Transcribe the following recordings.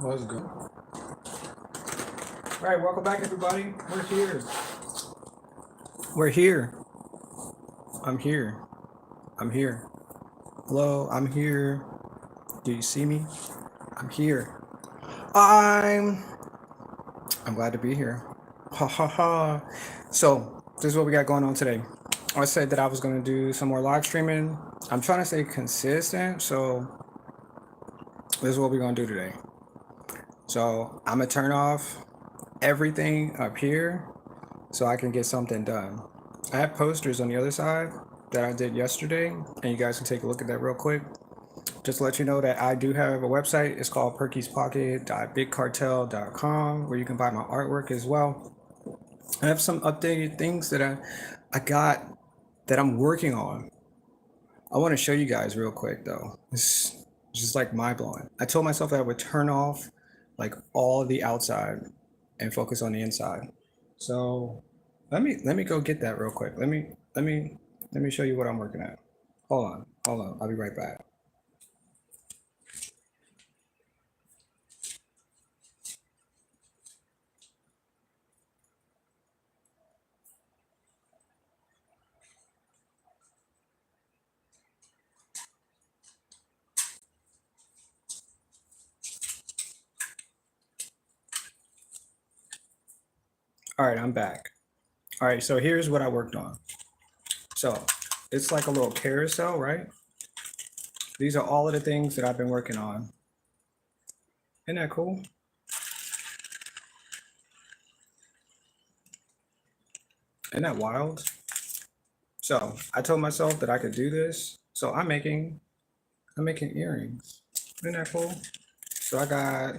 Let's go. All right, welcome back, everybody. We're here. We're here. I'm here. I'm here. Hello, I'm here. Do you see me? I'm here. I'm. I'm glad to be here. Ha ha ha. So this is what we got going on today. I said that I was gonna do some more live streaming. I'm trying to stay consistent, so this is what we're gonna do today. So I'm gonna turn off everything up here so I can get something done. I have posters on the other side that I did yesterday, and you guys can take a look at that real quick. Just to let you know that I do have a website. It's called perkyspocket.bigcartel.com, where you can buy my artwork as well. I have some updated things that I got that I'm working on. I want to show you guys real quick though. It's just like mind blowing. I told myself that I would turn off like all the outside and focus on the inside. So let me go get that real quick. Let me show you what I'm working at. Hold on. I'll be right back. All right, I'm back. All right, so here's what I worked on. So it's like a little carousel, right? These are all of the things that I've been working on. Isn't that cool? Isn't that wild? So I told myself that I could do this. So I'm making earrings. Isn't that cool? So I got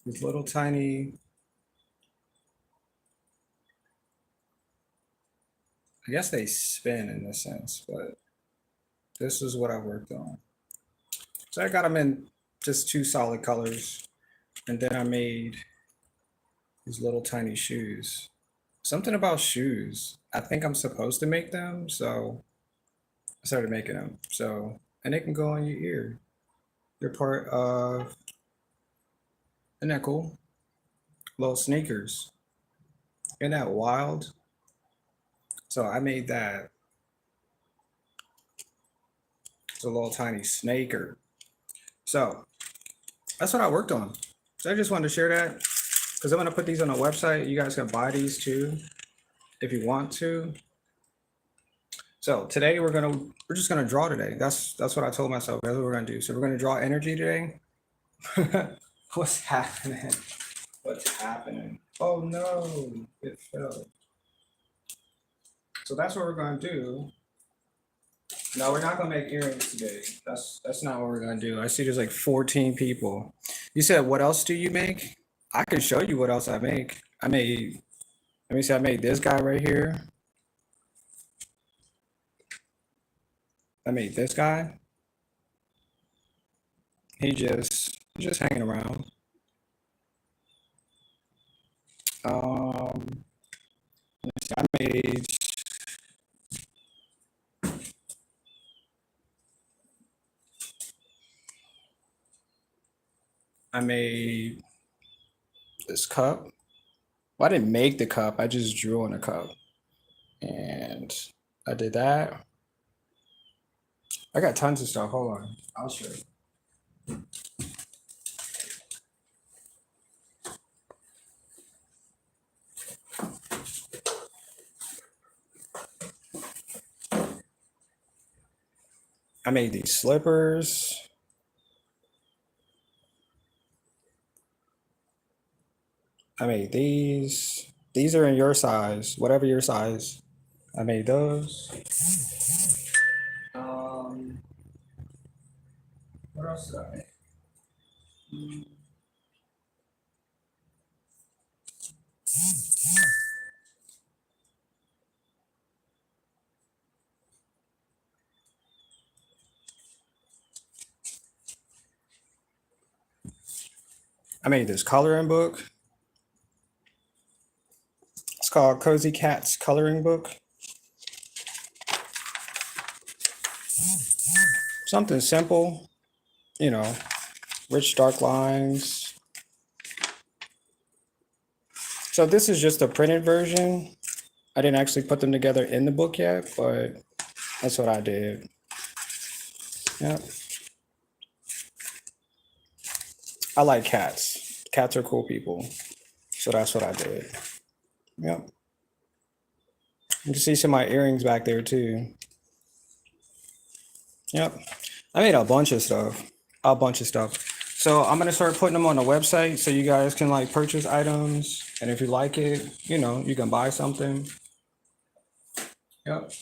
these little tiny, I guess they spin in this sense, but this is what I worked on. So I got them in just two solid colors. And then I made these little tiny shoes. Something about shoes. I think I'm supposed to make them, so I started making them. So, and they can go on your ear. They're part of, isn't that cool? Little sneakers. Isn't that wild? So I made that. It's a little tiny snaker. So that's what I worked on. So I just wanted to share that because I'm gonna put these on a website. You guys can buy these too if you want to. So today we're just gonna draw today. That's what I told myself. That's what we're gonna do. So we're gonna draw energy today. What's happening? What's happening? Oh no, it fell. So that's what we're gonna do. No, we're not gonna make earrings today. That's not what we're gonna do. I see there's like 14 people. You said what else do you make? I can show you what else I make. I made, let me see, I made this guy right here. I made this guy. He's just hanging around. Um, let's see, I made this cup. Well, I didn't make the cup. I just drew on a cup, and I did that. I got tons of stuff. Hold on, I'll show you. I made these slippers. I made these. These are in your size, whatever your size. I made those. Um, what else did I make? I made this coloring book. It's called Cozy Cat's Coloring Book. Something simple, you know, rich dark lines. So this is just a printed version. I didn't actually put them together in the book yet, but that's what I did. Yep. I like cats. Cats are cool people. So that's what I did. Yep. You can see some of my earrings back there too. Yep. I made a bunch of stuff. A bunch of stuff. So I'm gonna start putting them on the website so you guys can like purchase items. And if you like it, you know, you can buy something. Yep.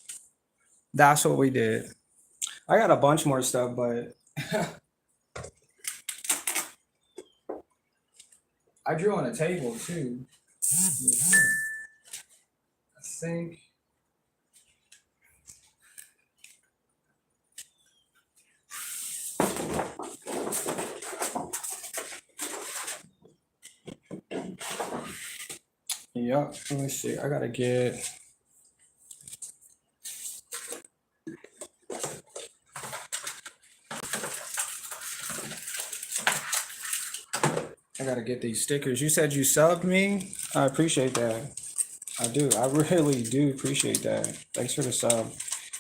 That's what we did. I got a bunch more stuff, but I drew on a table too. I think. Yep. Let me see. I gotta get. I gotta get these stickers. You said you subbed me. I appreciate that. I do. I really do appreciate that. Thanks for the sub.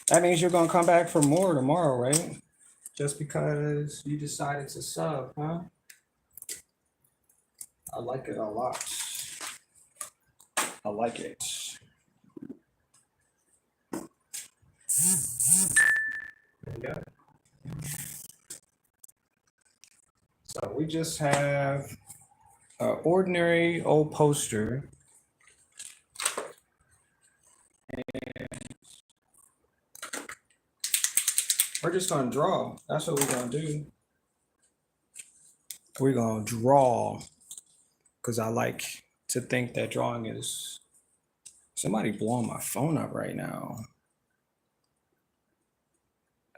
That means you're gonna come back for more tomorrow, right? Just because you decided to sub, huh? I like it a lot. I like it. Yeah. So we just have an ordinary old poster. We're just gonna draw. That's what we're gonna do. We're gonna draw because I like to think that drawing is. Somebody blowing my phone up right now.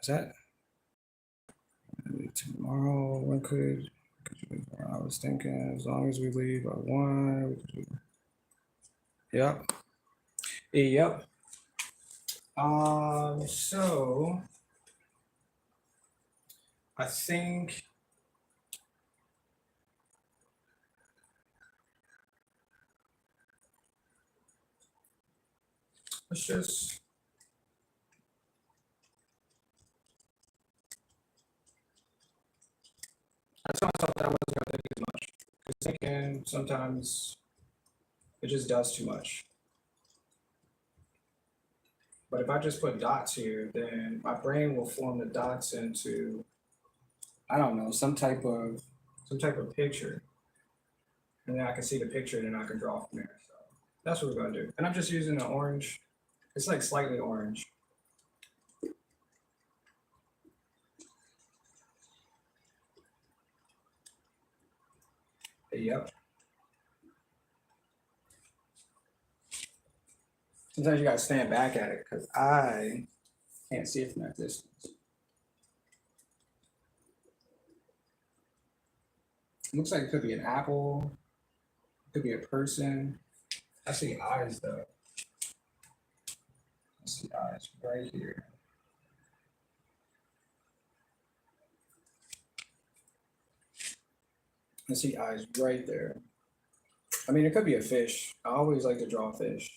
Is that tomorrow? When could I was thinking as long as we leave at 1. Yep. Yep. So I think let's just I told myself that I wasn't gonna think as much. Because thinking sometimes it just does too much. But if I just put dots here, then my brain will form the dots into I don't know, some type of picture. And then I can see the picture and then I can draw from there. So that's what we're gonna do. And I'm just using an orange. It's like slightly orange. Yep. Sometimes you gotta stand back at it because I can't see it from that distance. It looks like it could be an apple, it could be a person. I see eyes though. I see eyes right here. I see eyes right there. I mean, it could be a fish. I always like to draw fish.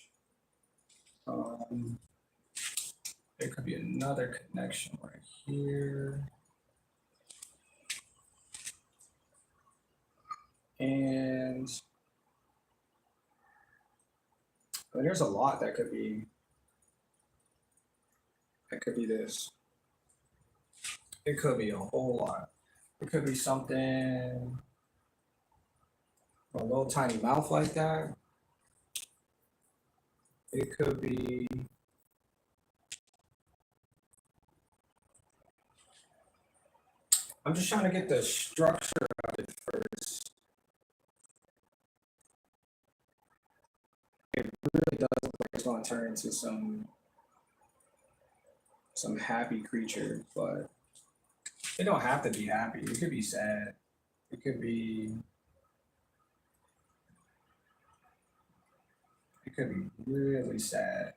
Um, there could be another connection right here. And I mean, there's a lot that could be. It could be this. It could be a whole lot. It could be something, a little tiny mouth like that. It could be. I'm just trying to get the structure of it first. It really does look like it's going to turn into some happy creature, but it don't have to be happy. It could be sad. It could be. It could be really sad.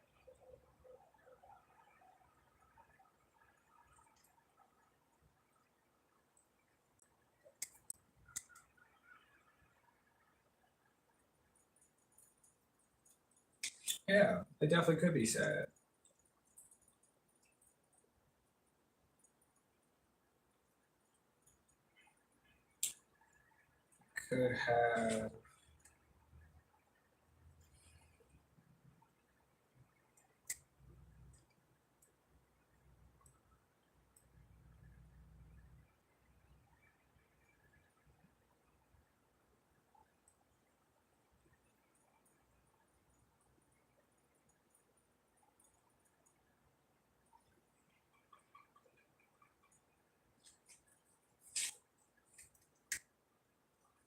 Yeah, it definitely could be sad. Could have.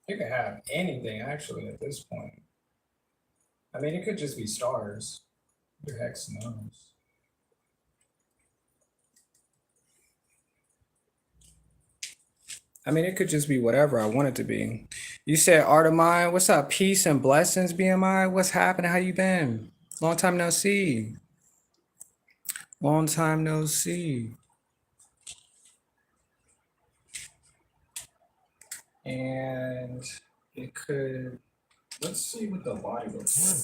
It could have anything actually at this point. I mean, it could just be stars. Who the heck knows? I mean, it could just be whatever I want it to be. You said art of mine. What's up? Peace and blessings, BMI. What's happening? How you been? Long time no see. Long time no see. And it could. Let's see what the body looks like.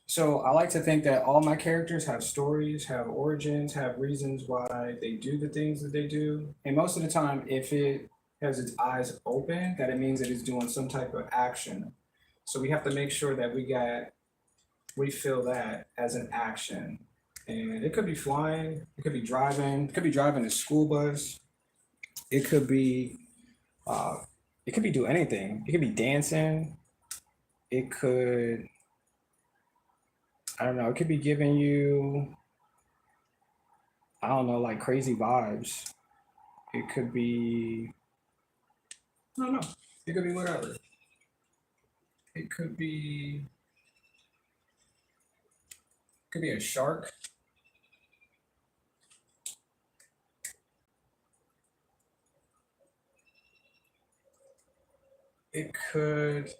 So I like to think that all my characters have stories, have origins, have reasons why they do the things that they do. And most of the time, if it has its eyes open, that it means that it's doing some type of action. So we have to make sure that we feel that as an action. And it could be flying, it could be driving a school bus, it could be uh, it could be do anything. It could be dancing. It could, I don't know, it could be giving you, I don't know, like crazy vibes. It could be, I don't know. It could be whatever. It could be a shark. It could,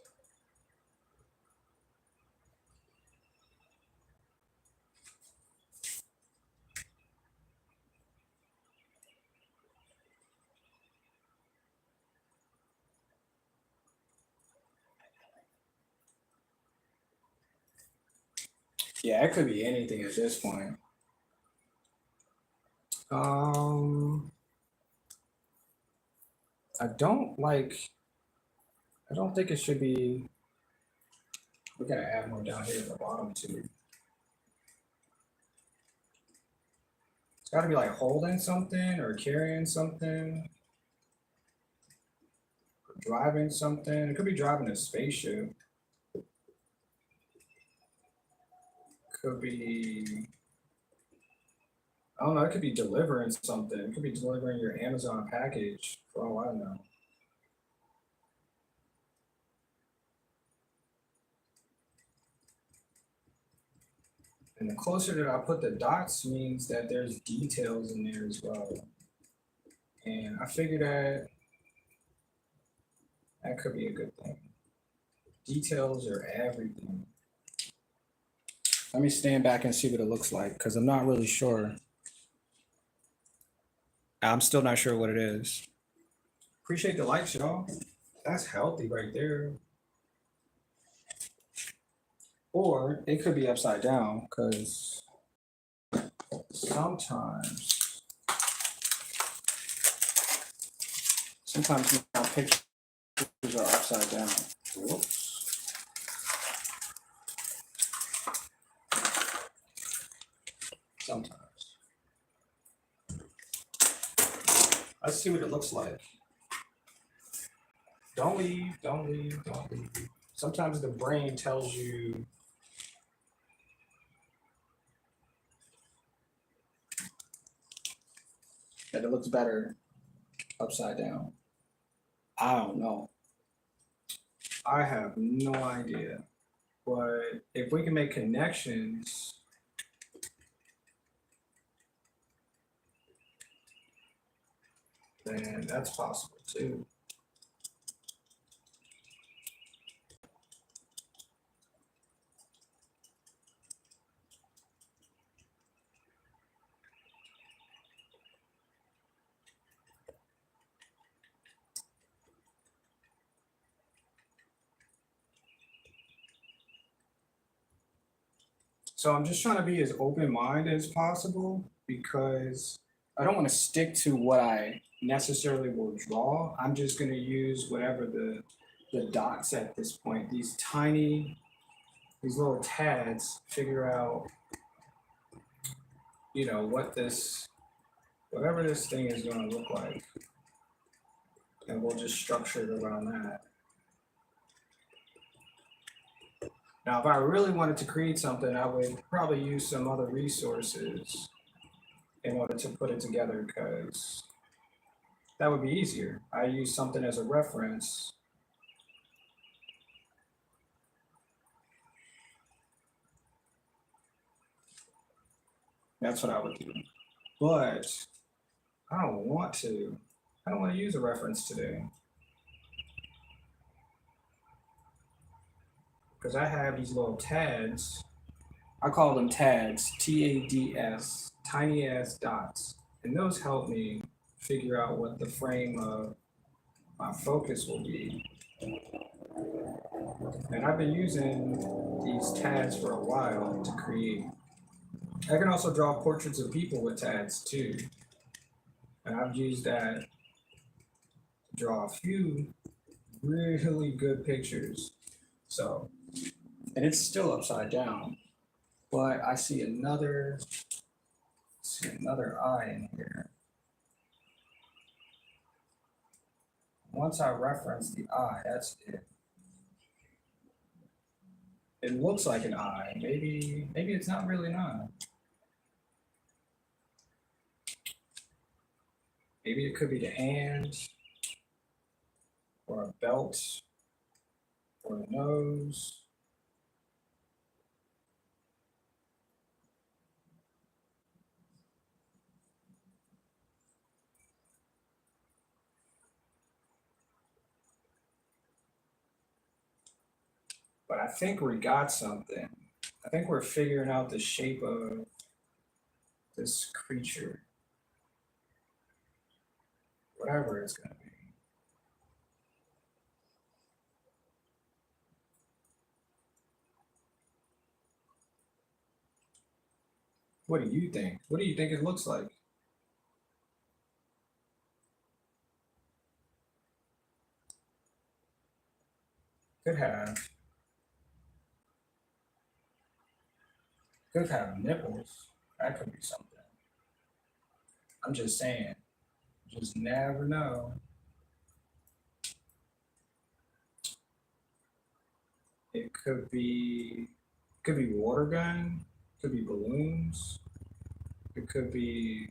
yeah, it could be anything at this point. Um, I don't like, I don't think it should be, we gotta add more down here at the bottom too. It's gotta be like holding something or carrying something, or driving something. It could be driving a spaceship. Could be, I don't know, it could be delivering something. It could be delivering your Amazon package for all I know. And the closer that I put the dots means that there's details in there as well. And I figure that that could be a good thing. Details are everything. Let me stand back and see what it looks like because I'm not really sure. I'm still not sure what it is. Appreciate the likes, y'all. That's healthy right there. Or it could be upside down because sometimes, sometimes my pictures are upside down. Whoops. Sometimes. Let's see what it looks like. Don't leave, don't leave, don't leave. Sometimes the brain tells you that it looks better upside down. I don't know. I have no idea. But if we can make connections, then that's possible too. So I'm just trying to be as open-minded as possible because I don't want to stick to what I necessarily will draw. I'm just going to use whatever the dots at this point, these little tads, figure out, whatever this thing is going to look like. And we'll just structure it around that. Now, if I really wanted to create something, I would probably use some other resources in order to put it together because that would be easier. I use something as a reference. That's what I would do. But I don't want to. I don't want to use a reference today. Because I have these little tads. I call them tads, TADS, tiny ass dots. And those help me figure out what the frame of my focus will be. And I've been using these tads for a while to create. I can also draw portraits of people with tads too. And I've used that to draw a few really good pictures. So, and it's still upside down, but I see another eye in here. Once I reference the eye, that's it. It looks like an eye. Maybe it's not really an eye. Maybe it could be the hand, or a belt, or the nose. But I think we got something. I think we're figuring out the shape of this creature, whatever it's going to be. What do you think? What do you think it looks like? Could have nipples. That could be something. I'm just saying. Just never know. It could be water gun, could be balloons, it could be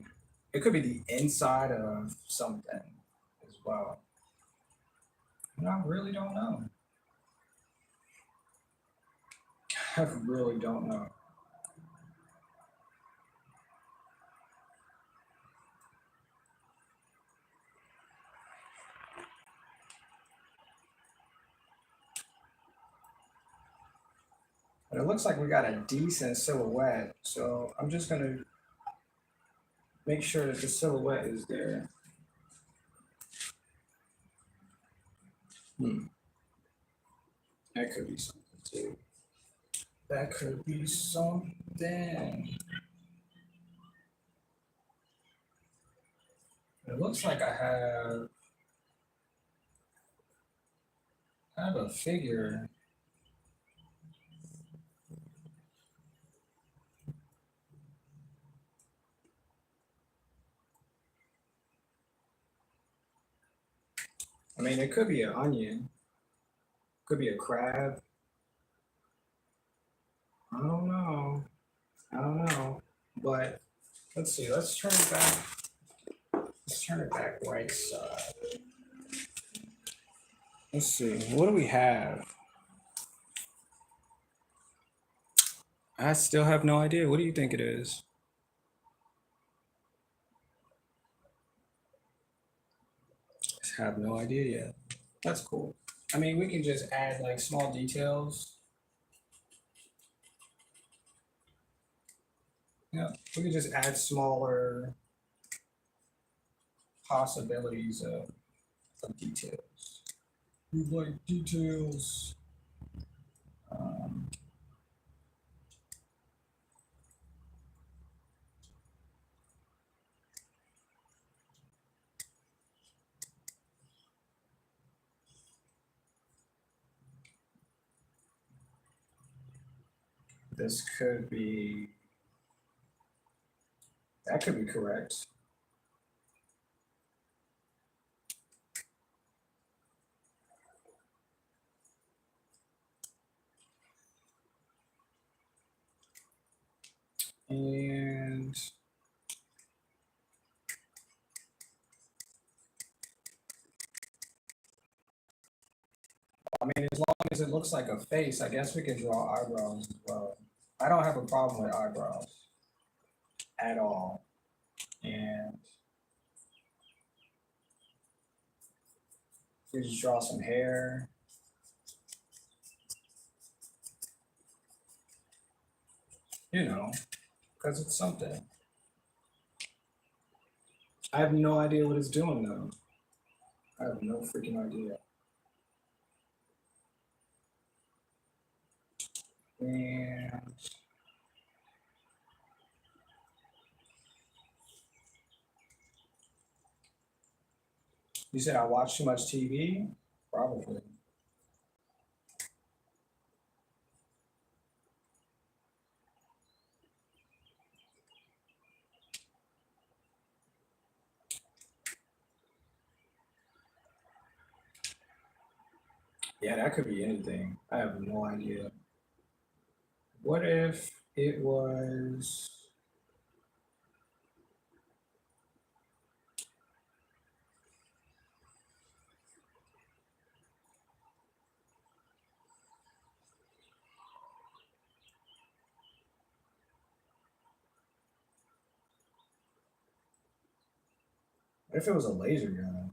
the inside of something as well. And I really don't know. I really don't know. But it looks like we got a decent silhouette, so I'm just gonna make sure that the silhouette is there. That could be something too. That could be something. It looks like I have a figure. I mean, it could be an onion, could be a crab. I don't know. I don't know. But let's see. Let's turn it back. Let's turn it back right side. Let's see. What do we have? I still have no idea. What do you think it is? I have no idea yet. That's cool. I mean, we can just add like small details. Yeah, we can just add smaller possibilities of details. We like details. Um, This could be, that could be correct. And I mean, as long as it looks like a face, I guess we can draw eyebrows as well. I don't have a problem with eyebrows at all. And we just draw some hair. You know, because it's something. I have no idea what it's doing though. I have no freaking idea. And you said I watch too much TV? Probably. Yeah, that could be anything. I have no idea. What if it was? What if it was a laser gun?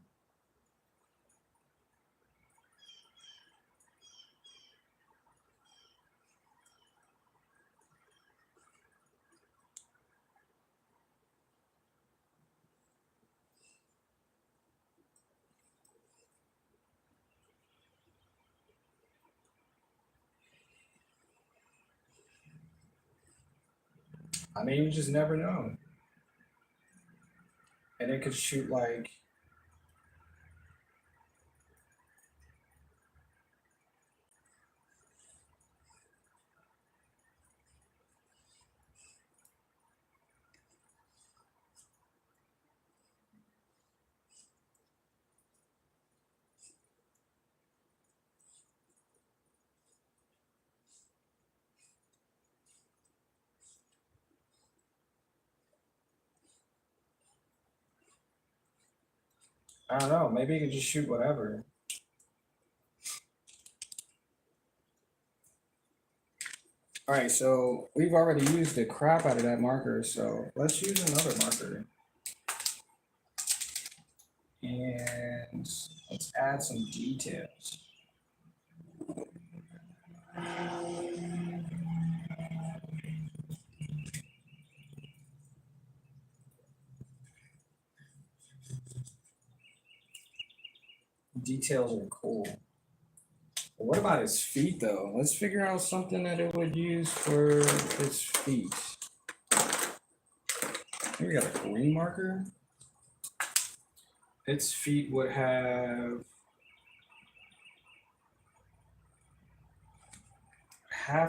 I mean, you just never know. And it could shoot like, I don't know, maybe it could just shoot whatever. All right, so we've already used the crap out of that marker, so let's use another marker. And let's add some details. Details are cool. But what about its feet though? Let's figure out something that it would use for its feet. Here we got a green marker. Its feet would have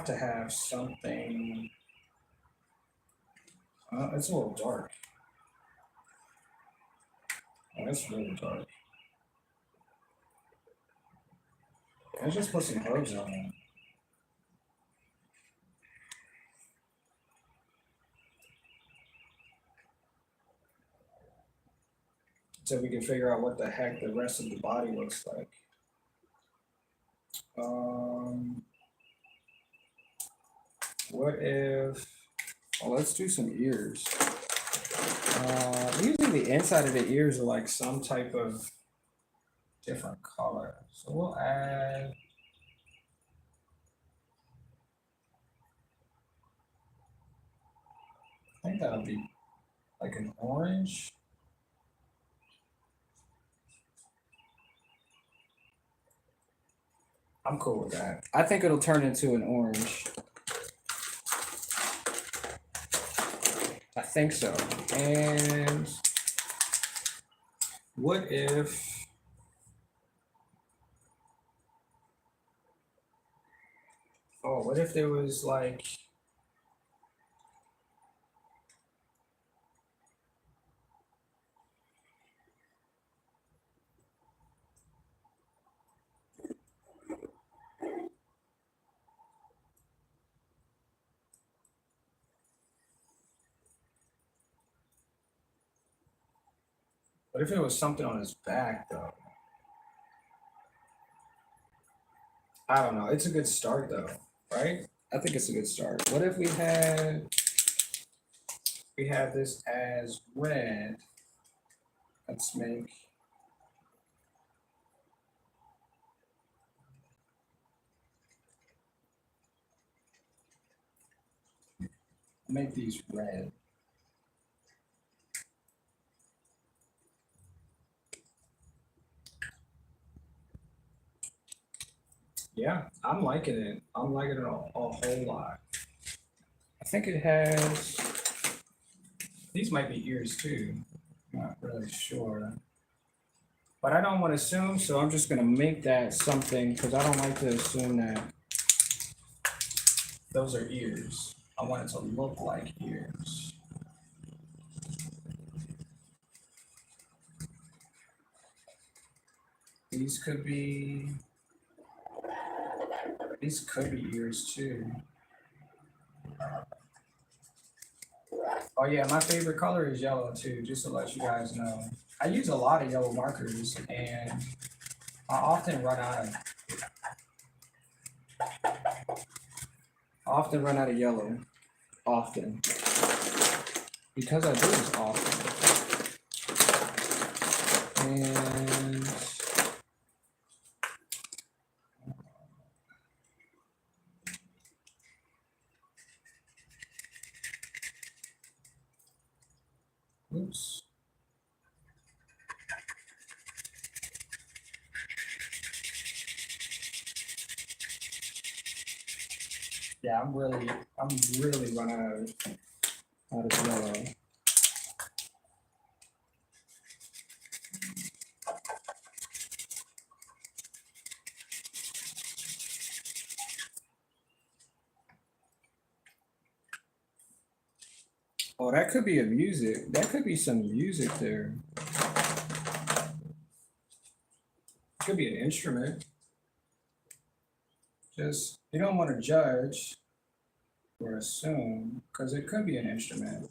to have something. It's a little dark. Oh, it's really dark. Let's just put some hooves on it. So we can figure out what the heck the rest of the body looks like. What if, well, let's do some ears. Usually the inside of the ears are like some type of different color. So we'll add, I think that'll be like an orange. I'm cool with that. I think it'll turn into an orange. I think so. And what if, oh, what if there was like What if it was something on his back though? I don't know. It's a good start though, right? I think it's a good start. What if we had this as red? Let's make these red. Yeah, I'm liking it. I'm liking it a whole lot. I think it has, these might be ears too. Not really sure. But I don't want to assume, so I'm just going to make that something because I don't like to assume that those are ears. I want it to look like ears. These could be ears too. Oh yeah, my favorite color is yellow too, just to let you guys know. I use a lot of yellow markers and I often run out of yellow. Often. Because I do this often. And oops. Yeah, I'm really running out of yellow. Oh, that could be a music. That could be some music there. Could be an instrument. Just, you don't want to judge or assume, because it could be an instrument.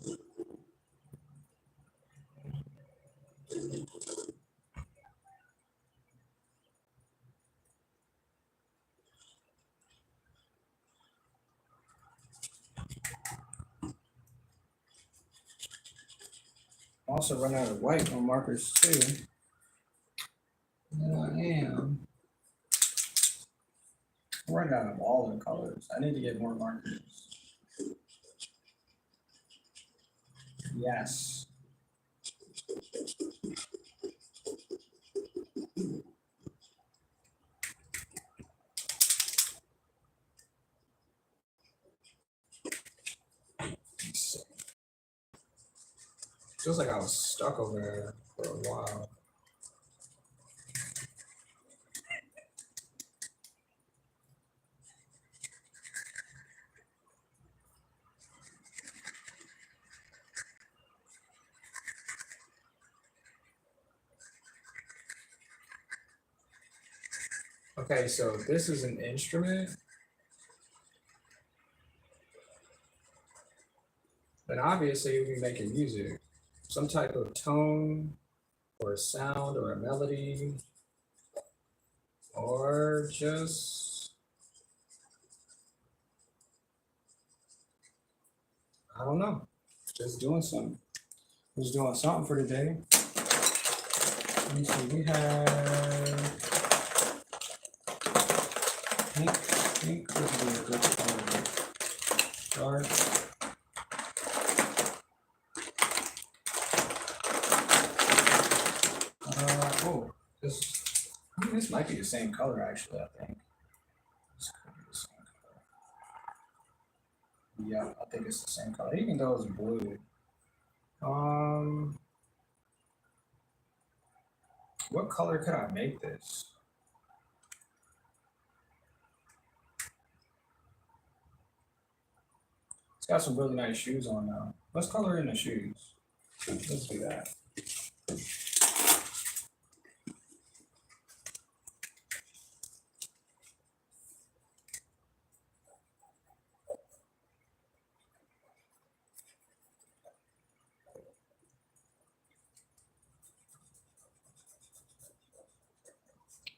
Also run out of white on markers too. I am. I'm running out of all the colors. I need to get more markers. Yes. Feels like I was stuck over there for a while. Okay, so this is an instrument. Then obviously we'll be making music. Some type of tone or a sound or a melody or just, I don't know, just doing something. Just doing something for today. Let me see, we have pink could be a good color. Dark. Oh, this might be the same color actually, I think. This could be the same color. Yeah, I think it's the same color, even though it's blue. What color could I make this? It's got some really nice shoes on now. Let's color in the shoes. Let's do that.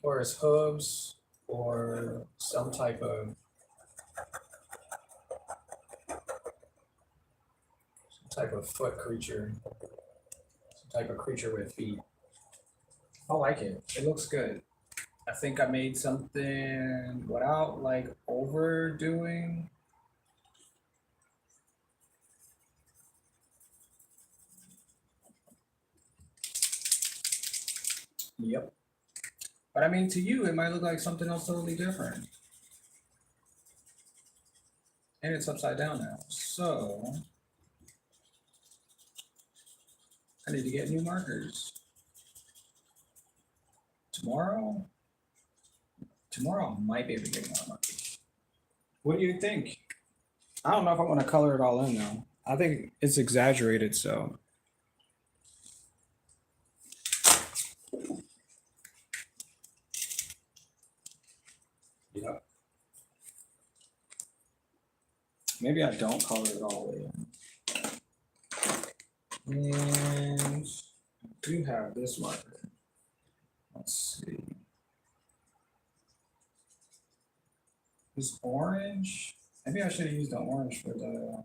or his hooves, or some type of foot creature, some type of creature with feet. I like it. It looks good. I think I made something without like overdoing. Yep. But I mean, to you, it might look like something else totally different. And it's upside down now. So I need to get new markers. Tomorrow I might be able to get more markers. What do you think? I don't know if I want to color it all in though. I think it's exaggerated, so. Yep. Maybe I don't color it all the way in. And I do have this marker. Let's see. This orange. Maybe I should have used the orange for the.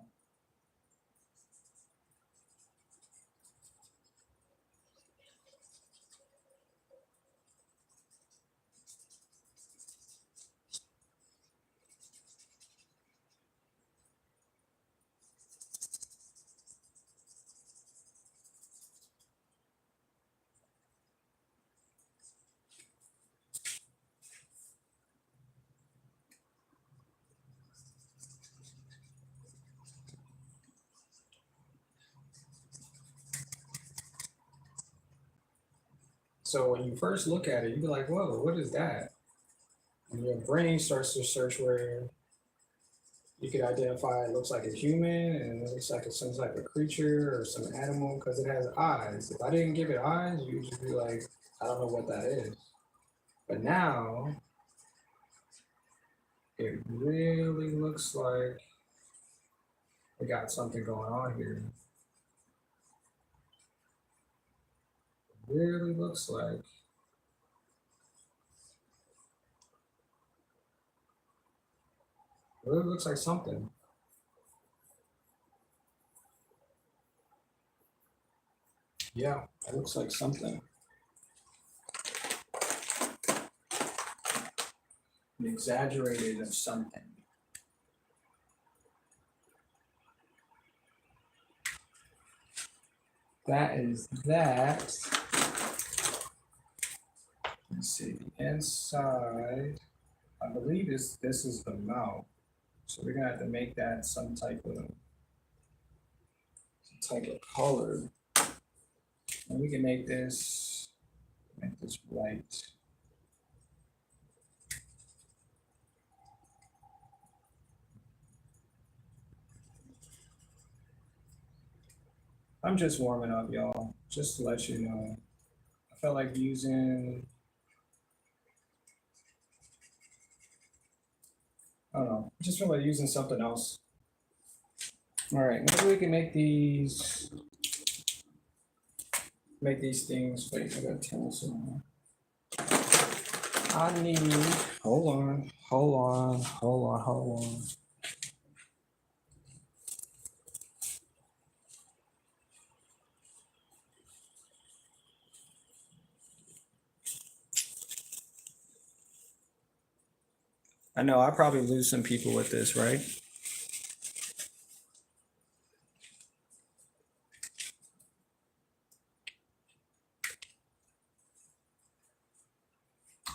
So when you first look at it, you be like, whoa, what is that? And your brain starts to search where you could identify it looks like a human and it looks like it's some type of creature or some animal because it has eyes. If I didn't give it eyes, you'd just be like, I don't know what that is. But now it really looks like we got something going on here. It really looks like. It really looks like something. Yeah, it looks like something. An exaggerated of something. That is that. Let's see, the inside, I believe this is the mouth. So we're gonna have to make that some type of color. And we can make this white. I'm just warming up, y'all, just to let you know. I felt like using, I don't know, just feel like using something else. All right, maybe we can make these things. Wait, I gotta turn this on. I need, hold on. I know I probably lose some people with this, right?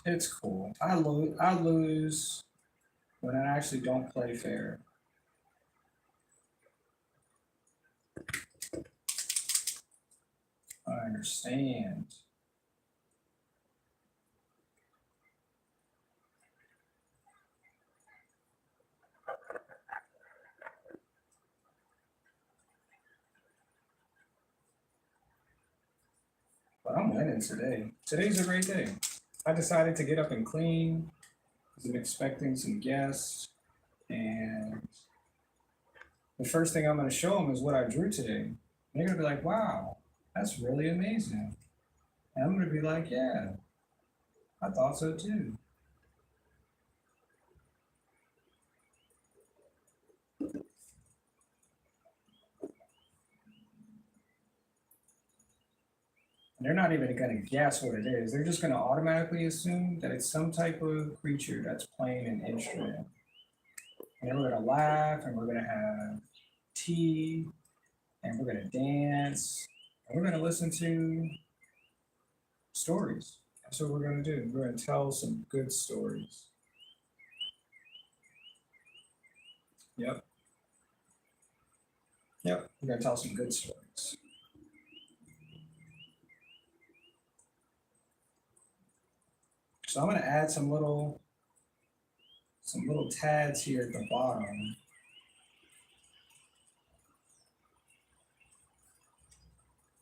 It's cool. I lose when I actually don't play fair. I understand. But I'm winning today. Today's a great day. I decided to get up and clean because I'm expecting some guests. And the first thing I'm going to show them is what I drew today. And they're going to be like, wow, that's really amazing. And I'm going to be like, yeah, I thought so too. And they're not even going to guess what it is. They're just going to automatically assume that it's some type of creature that's playing an instrument. And then we're going to laugh, and we're going to have tea, and we're going to dance, and we're going to listen to stories. That's what we're going to do. We're going to tell some good stories. Yep. Yep. We're going to tell some good stories. So I'm going to add some little tads here at the bottom.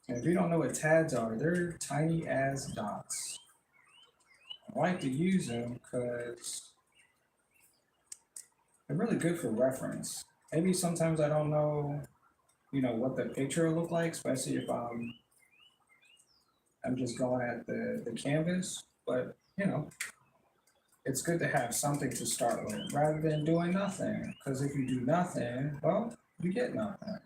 And if you don't know what tads are, they're tiny as dots. I like to use them because they're really good for reference. Maybe sometimes I don't know, what the picture will look like, especially if I'm just going at the canvas. But it's good to have something to start with rather than doing nothing. Because if you do nothing, well, you get nothing.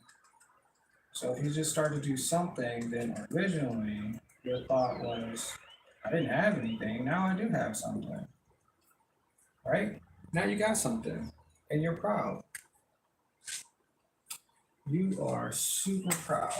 So if you just start to do something, then originally your thought was, I didn't have anything, now I do have something. Right? Now you got something and you're proud. You are super proud.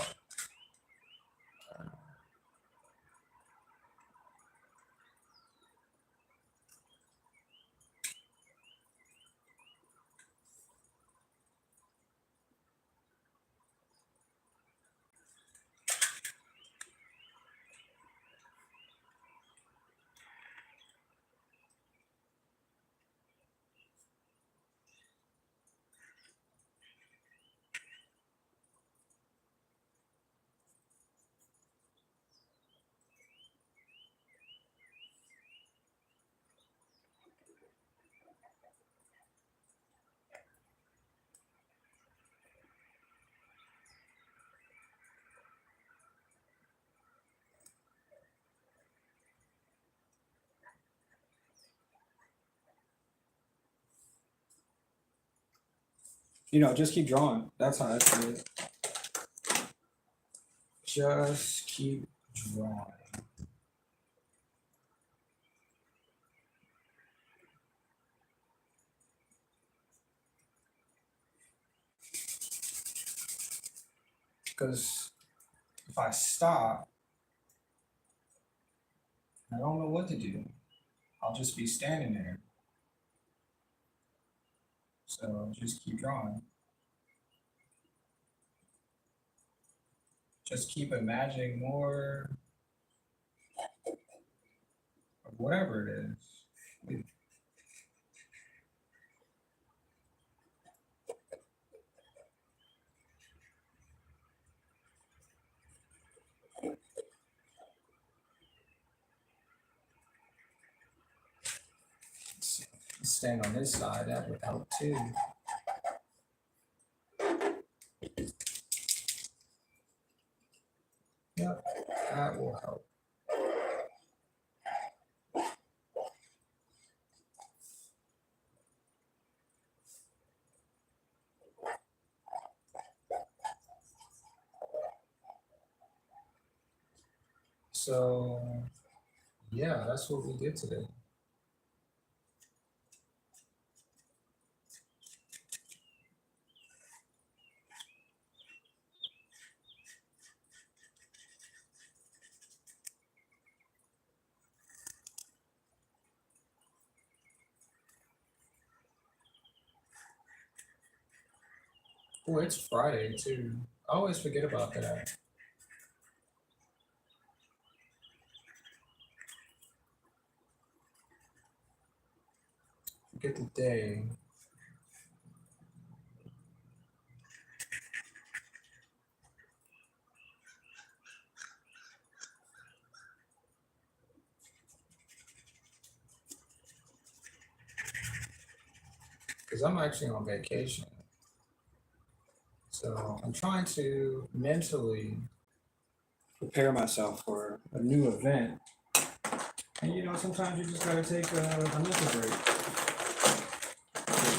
Just keep drawing. That's how I see it. Just keep drawing. Because if I stop, I don't know what to do. I'll just be standing there. So just keep drawing. Just keep imagining more of whatever it is. Stand on this side, that would help too. Yep, that will help. So, yeah, that's what we did today. Oh, it's Friday too. I always forget about that. Forget the day. Because I'm actually on vacation. So I'm trying to mentally prepare myself for a new event. And you know, sometimes you just gotta take a mental break.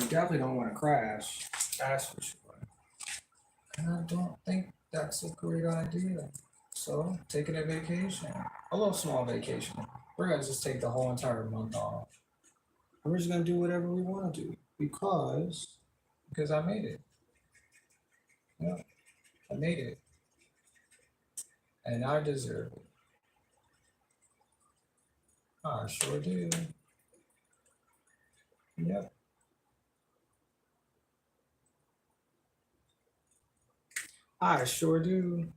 You definitely don't want to crash. That's for sure. And I don't think that's a great idea. So, taking a vacation, a little small vacation. We're gonna just take the whole entire month off. And we're just gonna do whatever we want to do because I made it. Yeah, I made it, and I deserve it. I sure do. Yep, I sure do.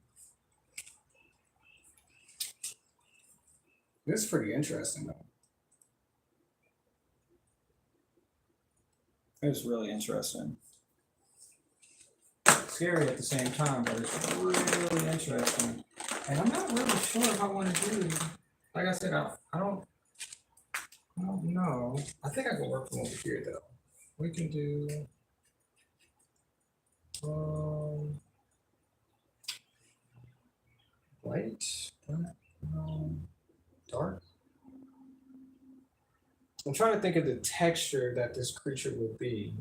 This is pretty interesting though. It's really interesting. Scary at the same time, but it's really interesting. And I'm not really sure if I want to do. Like I said, I don't know. I think I can work from over here though. We can do um light, um, dark. I'm trying to think of the texture that this creature would be.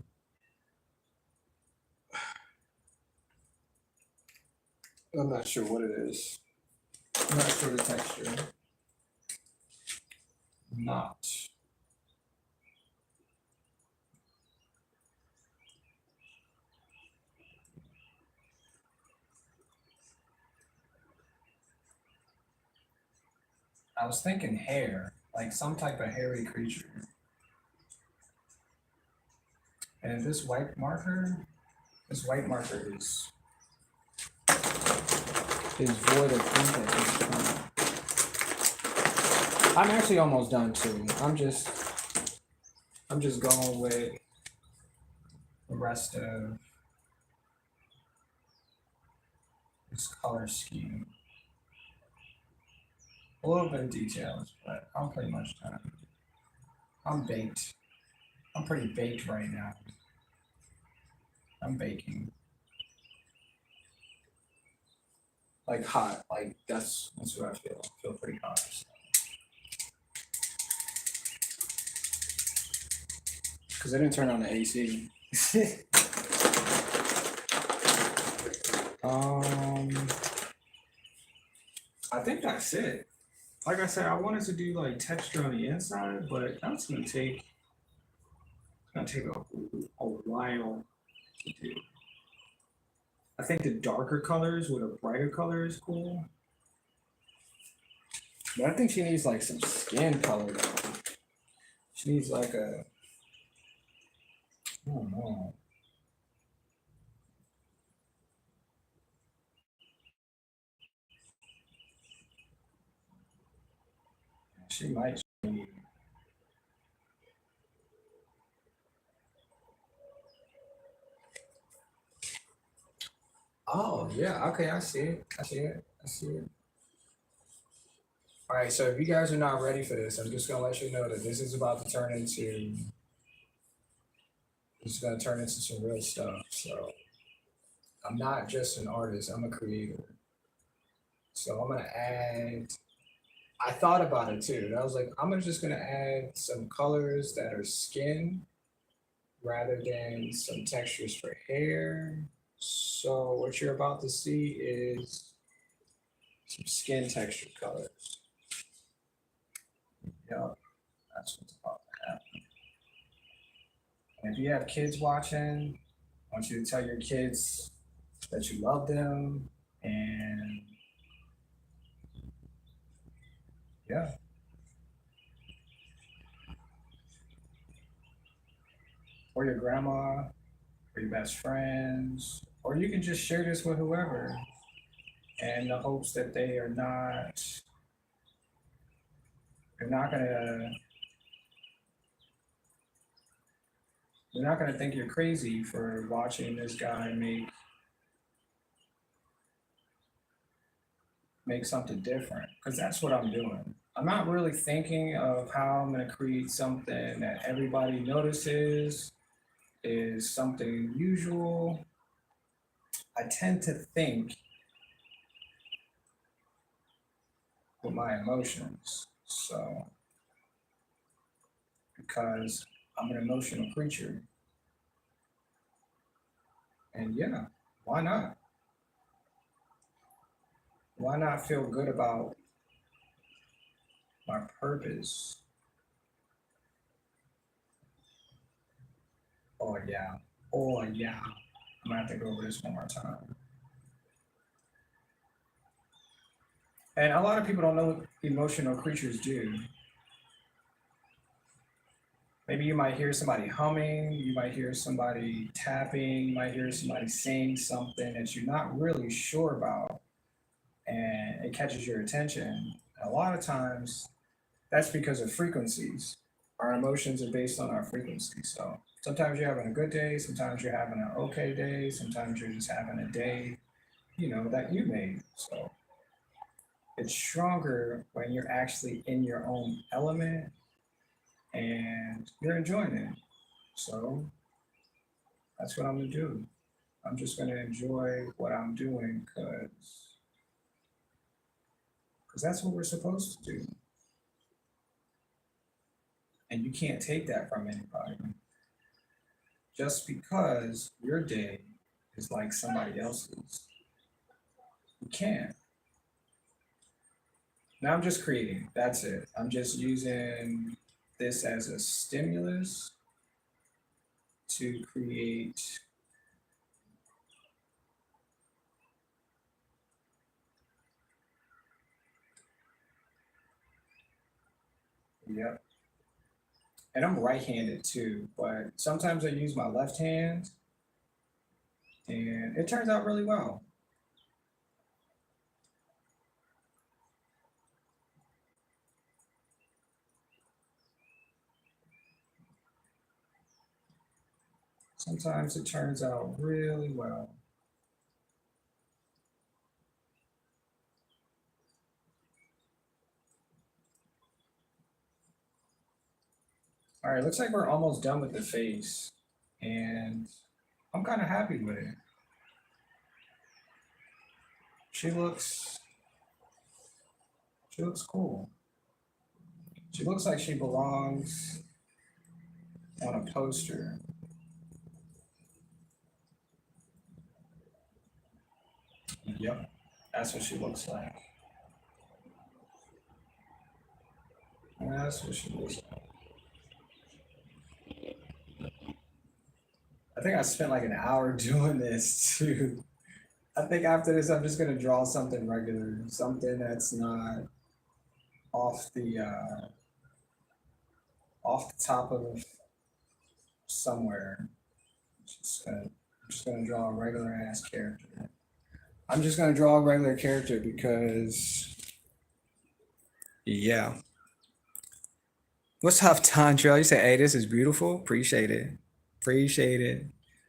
I'm not sure what it is. I'm not sure the texture. Not. I was thinking hair, like some type of hairy creature. And this white marker is void of ink at this point. I'm actually almost done too. I'm just going with the rest of this color scheme. A little bit of details, but I'm pretty much done. I'm baked. I'm pretty baked right now. I'm baking. Like hot. Like that's what I feel. I feel pretty hot. Because I didn't turn on the AC. um I think that's it. Like I said, I wanted to do like texture on the inside, but that's gonna take a while to do. I think the darker colors with a brighter color is cool. But I think she needs like some skin color though. She needs like I don't know. She might need. Oh yeah, okay, I see it. I see it. I see it. All right, so if you guys are not ready for this, I'm just gonna let you know that this is gonna turn into some real stuff. So I'm not just an artist, I'm a creator. So I'm gonna add I thought about it too. And I was like, just gonna add some colors that are skin rather than some textures for hair. So what you're about to see is some skin texture colors. Yep, that's what's about to happen. And if you have kids watching, I want you to tell your kids that you love them and yeah, or your grandma or your best friends, or you can just share this with whoever in the hopes that they're not gonna they're not gonna think you're crazy for watching this guy make something different because that's what I'm doing. I'm not really thinking of how I'm gonna create something that everybody notices is something usual. I tend to think with my emotions. So because I'm an emotional creature. And yeah, why not? Why not feel good about my purpose? Oh, yeah. Oh, yeah. I'm gonna have to go over this one more time. And a lot of people don't know what emotional creatures do. Maybe you might hear somebody humming, you might hear somebody tapping, you might hear somebody saying something that you're not really sure about, and it catches your attention. A lot of times, that's because of frequencies. Our emotions are based on our frequency. So sometimes you're having a good day, sometimes you're having an okay day, sometimes you're just having a day, that you made. So it's stronger when you're actually in your own element and you're enjoying it. So that's what I'm gonna do. I'm just gonna enjoy what I'm doing because that's what we're supposed to do. And you can't take that from anybody. Just because your day is like somebody else's, you can't. Now I'm just creating. That's it. I'm just using this as a stimulus to create. Yep. And I'm right-handed too, but sometimes I use my left hand and it turns out really well. Sometimes it turns out really well. All right, looks like we're almost done with the face, and I'm kind of happy with it. She looks she looks cool. She looks like she belongs on a poster. Yep, that's what she looks like. That's what she looks like. I think I spent like an hour doing this too. I think after this, I'm just gonna draw something regular, something that's not off the uh, off the top of somewhere. I'm just gonna draw a regular ass character. I'm just gonna draw a regular character because yeah. What's up, Tantra? You say, hey, this is beautiful. Appreciate it. Appreciate it.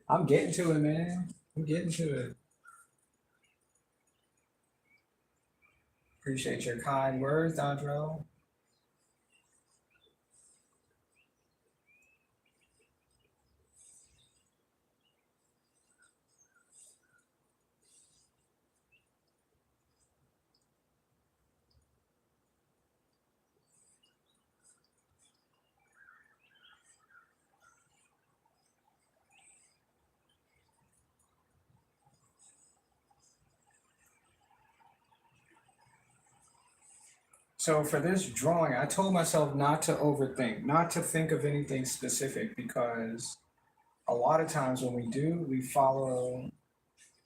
I'm getting to it, man. I'm getting to it. Appreciate your kind words, Dondro. So for this drawing, I told myself not to overthink, not to think of anything specific because a lot of times when we do, we follow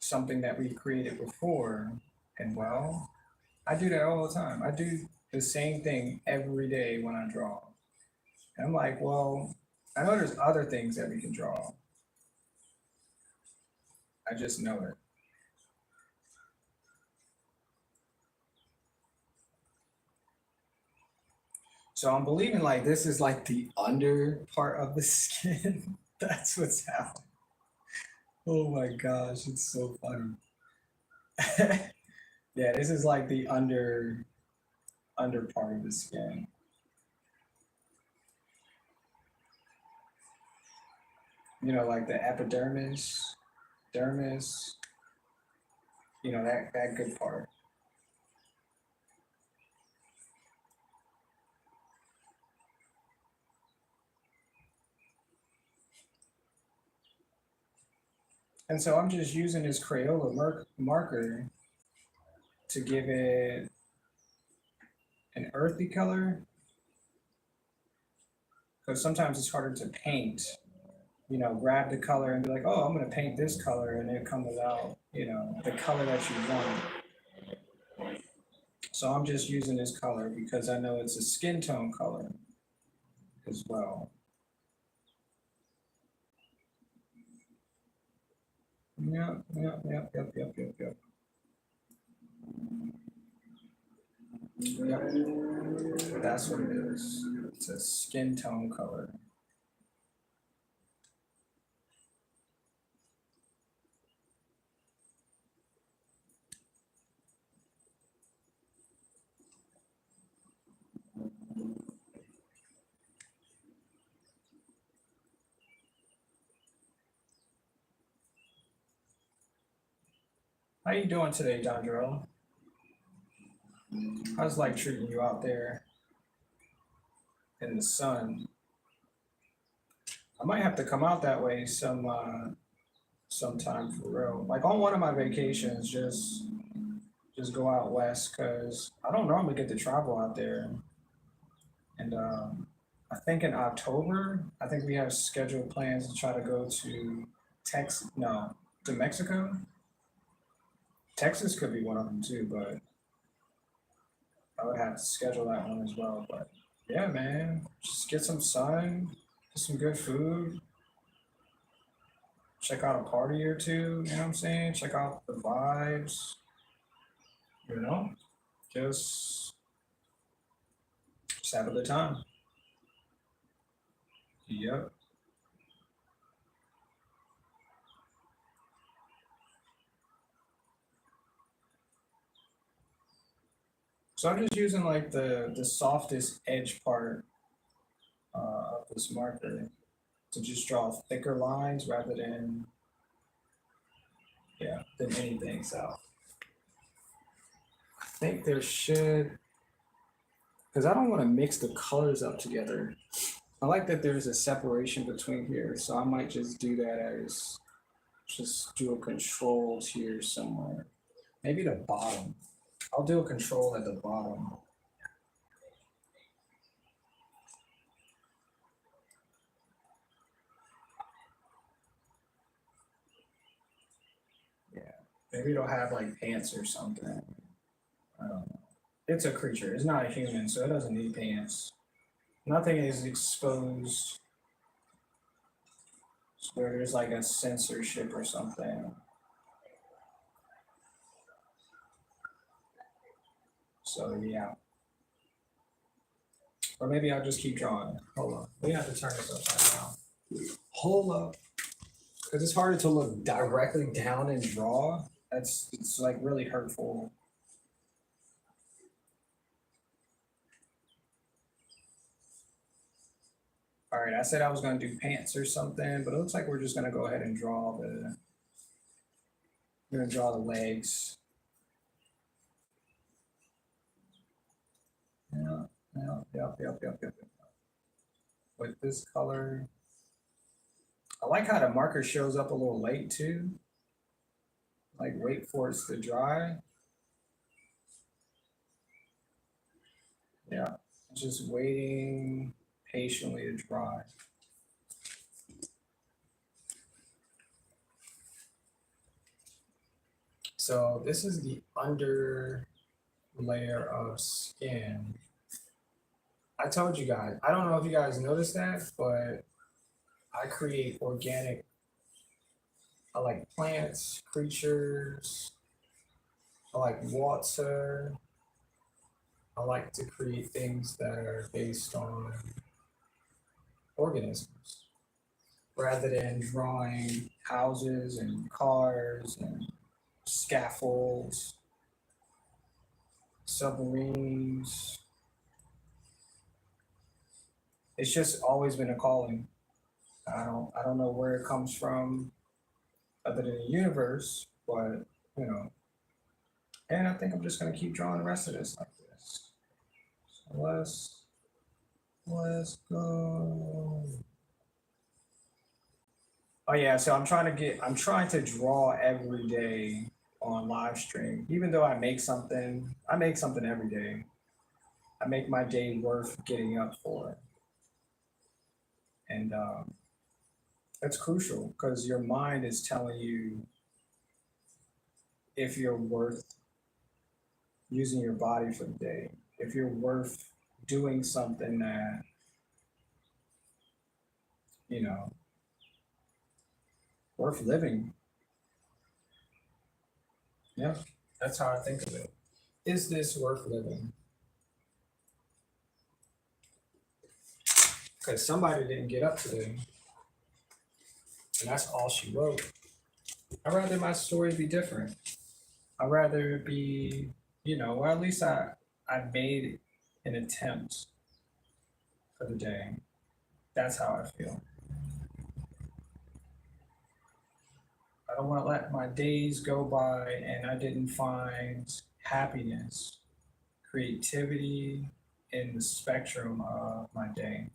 something that we've created before. And well, I do that all the time. I do the same thing every day when I draw. And I'm like, well, I know there's other things that we can draw. I just know it. So I'm believing like this is like the under part of the skin. That's what's happening. Oh my gosh, it's so funny. Yeah, this is like the under part of the skin. Like the epidermis, dermis, that good part. And so I'm just using this Crayola marker to give it an earthy color, because sometimes it's harder to paint. You know, grab the color and be like, oh, I'm going to paint this color, and it comes out, you know, the color that you want. So I'm just using this color because I know it's a skin tone color as well. Yep, yep, yep, yep, yep, yep, yep. Yep, that's what it is. It's a skin tone color. How you doing today, Dondrell? How's life treating you out there in the sun? I might have to come out that way sometime for real. Like on one of my vacations, just go out west because I don't normally get to travel out there. And I think in October, I think we have scheduled plans to try to go to no, to Mexico. Texas could be one of them too, but I would have to schedule that one as well. But yeah, man, just get some sun, get some good food, check out a party or two, you know what I'm saying? Check out the vibes, you know? Just just have a good time. Yep. So I'm just using like the softest edge part of this marker to just draw thicker lines rather than than anything. So I think there should, because I don't want to mix the colors up together. I like that there's a separation between here, so I might just do that as just do a control here somewhere. Maybe the bottom. I'll do a control at the bottom. Yeah. Maybe it'll have like pants or something. I don't know. It's a creature. It's not a human, so it doesn't need pants. Nothing is exposed where there's like a censorship or something. So yeah. Or maybe I'll just keep drawing. Hold on. We have to turn this upside down. Hold up. Because it's harder to look directly down and draw. It's like really hurtful. All right, I said I was gonna do pants or something, but it looks like we're just gonna go ahead and draw we're gonna draw the legs. Yeah, yeah, yep, yep, yep, yep, yep. With this color. I like how the marker shows up a little late too. Like wait for it to dry. Yeah, just waiting patiently to dry. So this is the under layer of skin. I told you guys, I don't know if you guys noticed that, but I create organic, I like plants, creatures, I like water. I like to create things that are based on organisms rather than drawing houses and cars and scaffolds, submarines. It's just always been a calling. I don't know where it comes from other than the universe, but you know, and I think I'm just gonna keep drawing the rest of this like this. So let's go. Oh yeah, so I'm trying to draw every day on live stream. Even though I make something every day. I make my day worth getting up for. And that's crucial because your mind is telling you if you're worth using your body for the day, if you're worth doing something that, you know, worth living. Yeah, that's how I think of it. Is this worth living? Because somebody didn't get up today, and that's all she wrote. I'd rather my story be different. I'd rather it be, or at least I made an attempt for the day. That's how I feel. I don't want to let my days go by and I didn't find happiness, creativity in the spectrum of my day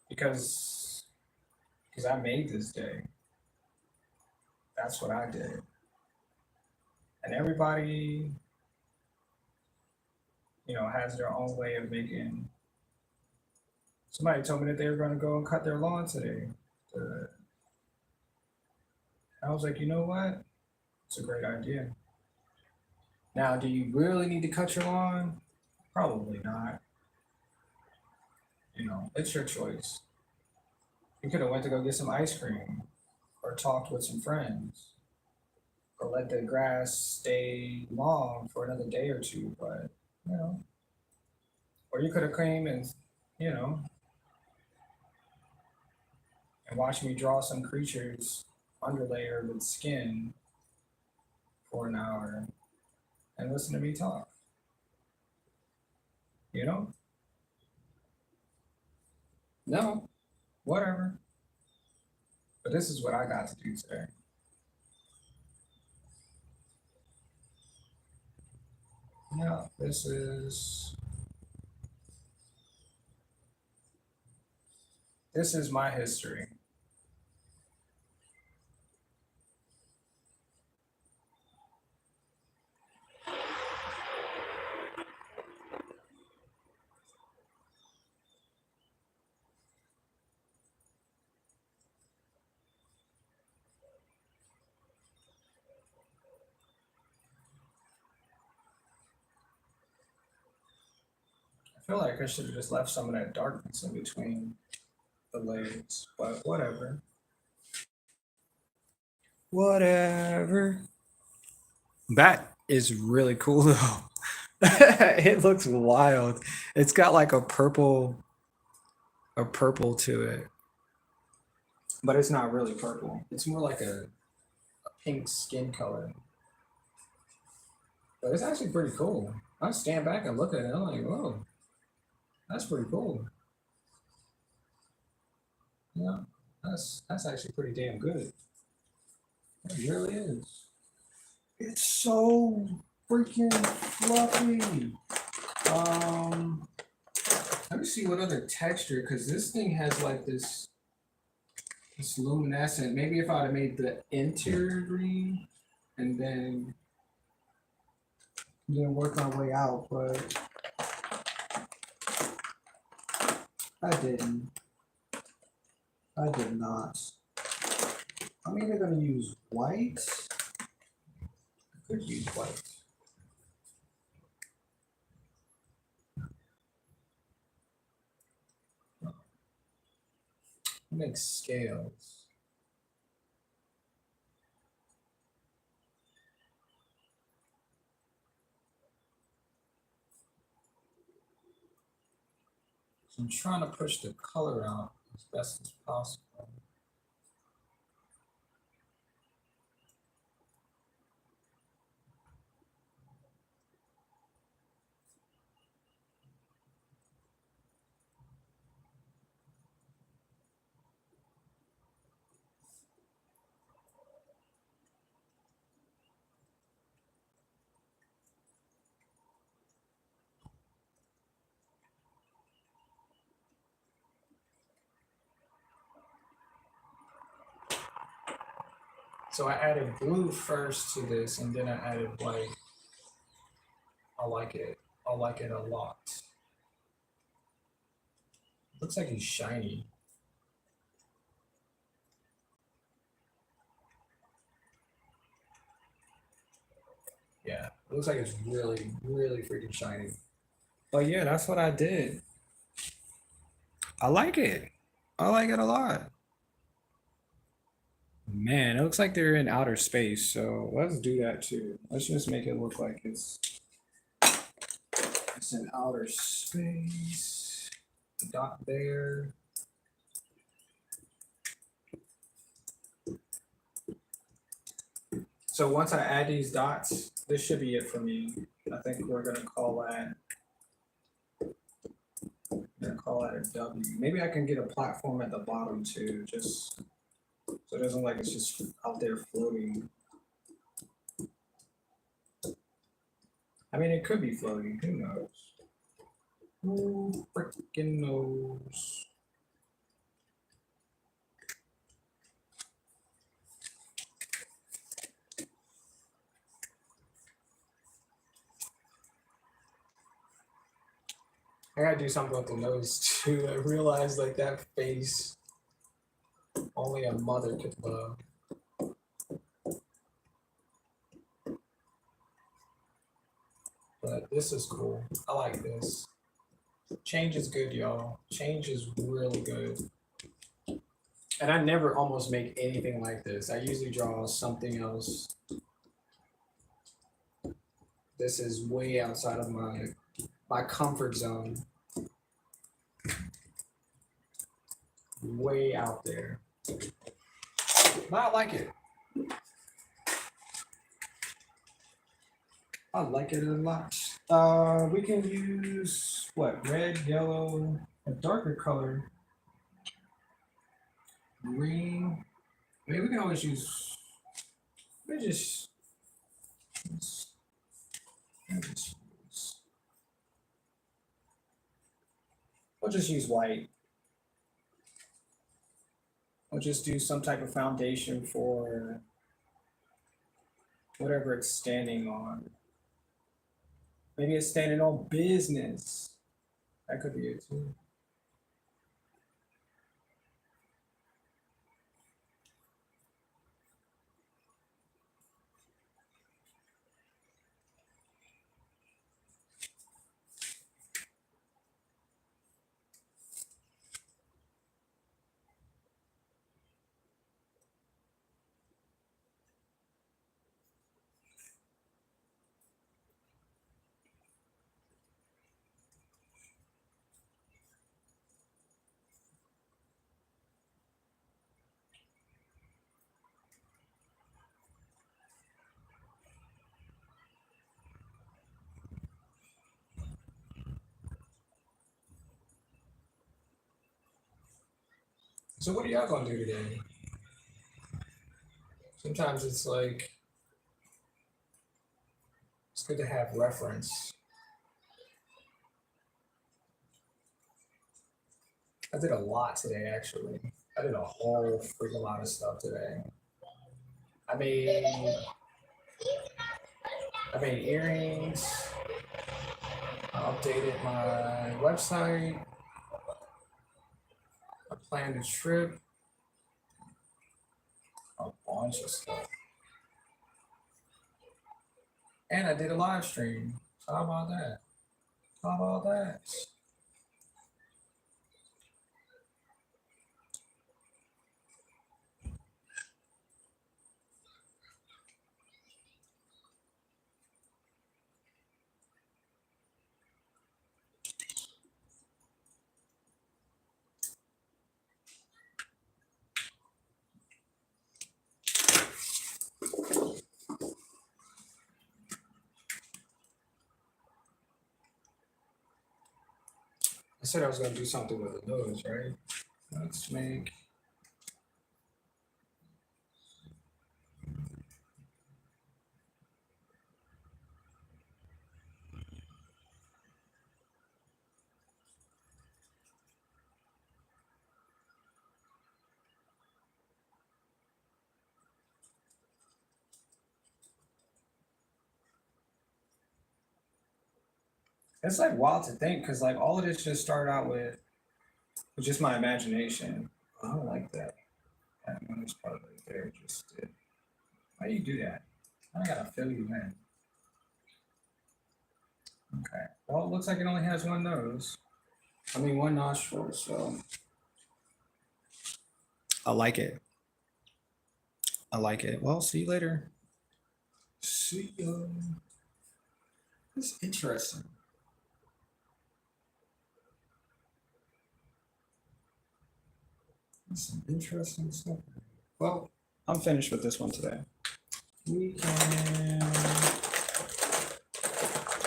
because I made this day. That's what I did. And everybody, has their own way of making. Somebody told me that they were going to go and cut their lawn today. I was like, you know what? It's a great idea. Now, do you really need to cut your lawn? Probably not. It's your choice. You could have went to go get some ice cream or talked with some friends or let the grass stay long for another day or two, but you know, or you could have came you know, and watched me draw some creatures underlayer with skin for an hour and listen to me talk. You know? No, whatever. But this is what I got to do today. Yeah, this is my history. I feel like I should have just left some of that darkness in between the layers, but whatever. Whatever. That is really cool though. It looks wild. It's got like a purple to it. But it's not really purple. It's more like a pink skin color. But it's actually pretty cool. I stand back and look at it. I'm like, whoa, that's pretty cool. Yeah, that's actually pretty damn good. It really is. It's so freaking fluffy. Um, Let me see what other texture, because this thing has like this luminescent. Maybe if I'd have made the interior green and then work my way out, but I didn't. I did not. I'm either gonna use white. I could use white. Make scales. So I'm trying to push the color out as best as possible. So I added blue first to this, and then I added white. I like it. I like it a lot. Looks like he's shiny. Yeah, it looks like it's really, really freaking shiny. But yeah, that's what I did. I like it. I like it a lot. Man, it looks like they're in outer space, so let's do that too. Let's just make it look like it's in outer space. The dot there. So once I add these dots, this should be it for me. I think we're gonna call that a W. Maybe I can get a platform at the bottom too, just so it doesn't like it's just out there floating. I mean, it could be floating. Who knows? Who freaking knows? I gotta do something with the nose too. I realized like that face, only a mother could love. But this is cool. I like this. Change is good, y'all. Change is really good. And I never almost make anything like this. I usually draw something else. This is way outside of my comfort zone. Way out there. But I like it. I like it a lot. We can use what? Red, yellow, a darker color. Green. Maybe we can always use. Let me just. We'll just use white. We'll just do some type of foundation for whatever it's standing on. Maybe it's standing on business. That could be it too. So what are y'all gonna do today? Sometimes it's like it's good to have reference. I did a lot today actually. I did a whole freaking lot of stuff today. I made I made earrings. I updated my website. I planned a trip. A bunch of stuff. And I did a live stream. So how about that? How about that? I said I was gonna do something with the nose, right? Let's make It's like wild to think because like all of this just started out with just my imagination. I don't like that. That one is part right there. Just did. Why do you do that? I gotta fill you in. Okay. Well, it looks like it only has one nose. I mean, one nostril. So I like it. I like it. Well, see you later. See you. It's interesting. That's some interesting stuff. Well, I'm finished with this one today. We can,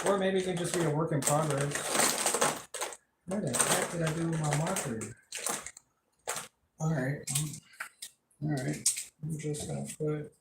or maybe it can just be a work in progress. What the heck did I do with my marker? All right, all right. I'm just gonna put.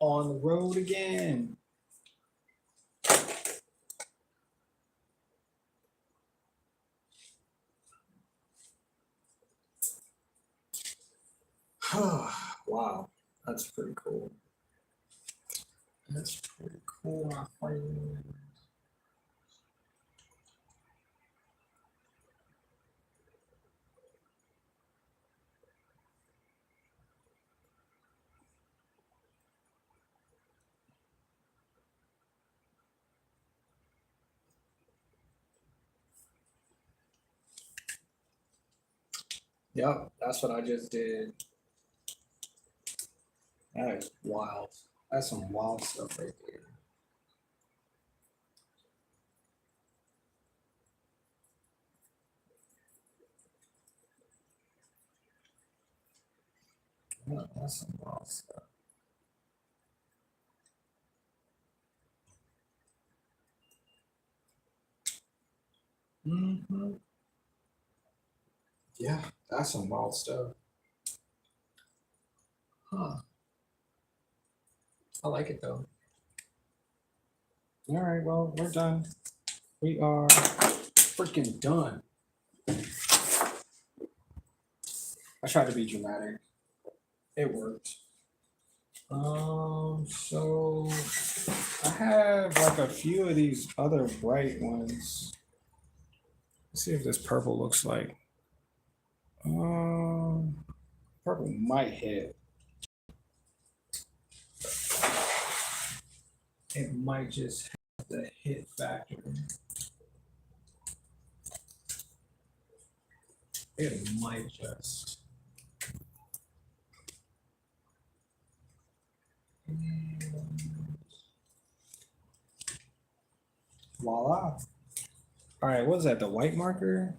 On the road again. Wow, that's pretty cool. That's pretty cool, my friend. Yep, that's what I just did. That is wild. That's some wild stuff right there. Yeah, that's some wild stuff. Mm-hmm. Yeah, that's some wild stuff. Huh. I like it though. All right, well, we're done. We are freaking done. I tried to be dramatic. It worked. So I have like a few of these other bright ones. Let's see if this purple looks like. Um, Purple might hit. It might just have the hit factor. It might just. Voila. All right, what is that? The white marker?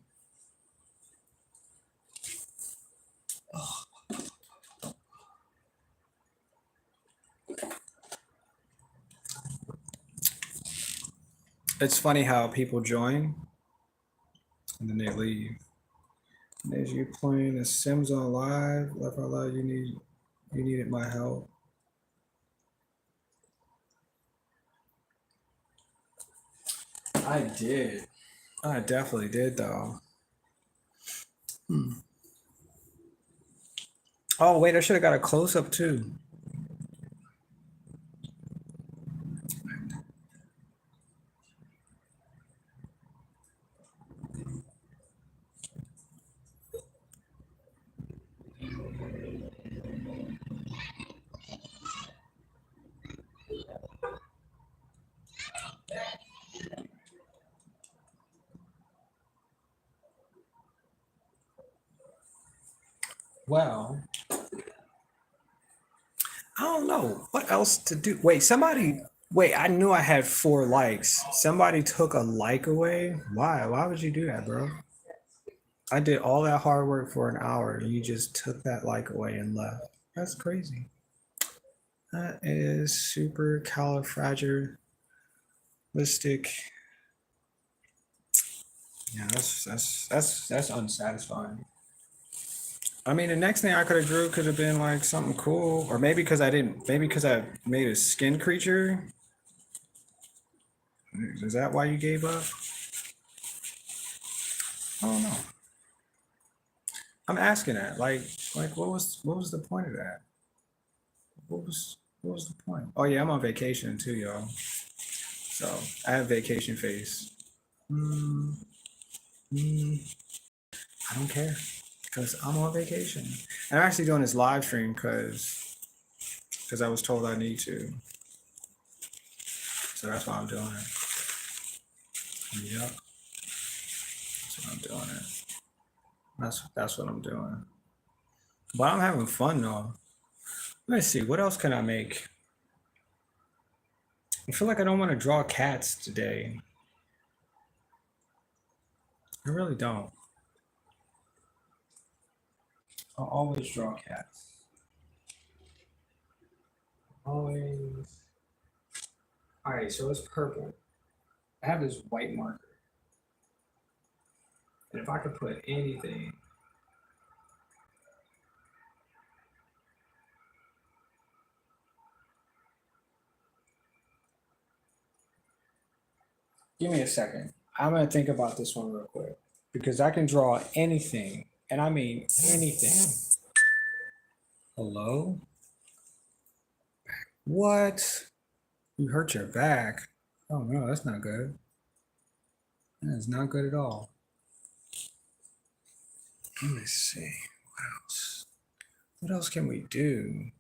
It's funny how people join and then they leave. As you playing the Sims on live, left out loud, you needed my help. I did. I definitely did though. Hmm. Oh wait, I should have got a close up too. Well, I don't know what else to do. Wait, somebody. Wait, I knew I had 4 likes. Somebody took a like away. Why? Why would you do that, bro? I did all that hard work for an hour, and you just took that like away and left. That's crazy. That is super califragilistic. Yeah, that's unsatisfying. I mean, the next thing I could have drew could have been like something cool, or maybe because I didn't, maybe because I made a skin creature. Is that why you gave up? I don't know. I'm asking that. Like what was the point of that? What was the point? Oh yeah, I'm on vacation too, y'all. So I have vacation face. Mm, mm, I don't care because I'm on vacation. And I'm actually doing this live stream because I was told I need to. So that's why I'm doing it. Yep, that's why I'm doing it. That's what I'm doing. But I'm having fun though. Let me see. What else can I make? I feel like I don't want to draw cats today. I really don't. I'll always draw cats. Always. All right, so it's purple. I have this white marker. And if I could put anything, give me a second. I'm going to think about this one real quick because I can draw anything, and I mean anything. Hello? What? You hurt your back? Oh no, that's not good. That is not good at all. Let me see. What else? What else can we do?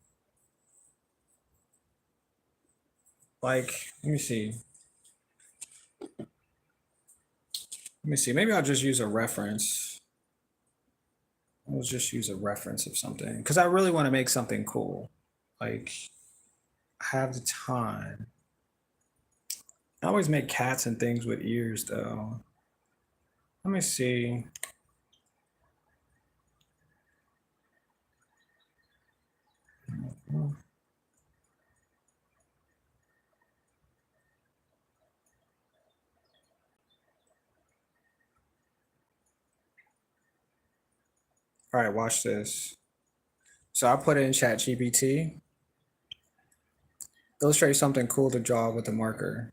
Like, let me see. Let me see. Maybe I'll just use a reference. I'll just use a reference of something because I really want to make something cool. Like, I have the time. I always make cats and things with ears, though. Let me see. All right, watch this. So I put it in Chat GPT. Illustrate something cool to draw with a marker.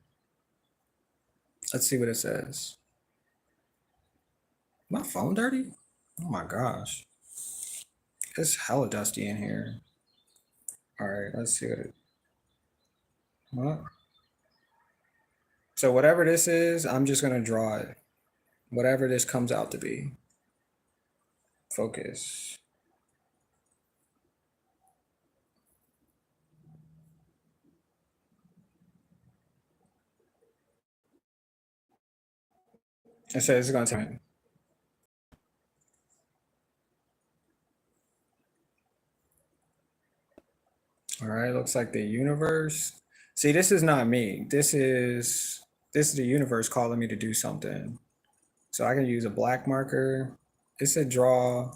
Let's see what it says. My phone dirty? Oh my gosh. It's hella dusty in here. All right, let's see what. So whatever this is, I'm just gonna draw it. Whatever this comes out to be. Focus. It says it's gonna take me. All right, looks like the universe. See, this is not me. This is the universe calling me to do something. So I can use a black marker. It said draw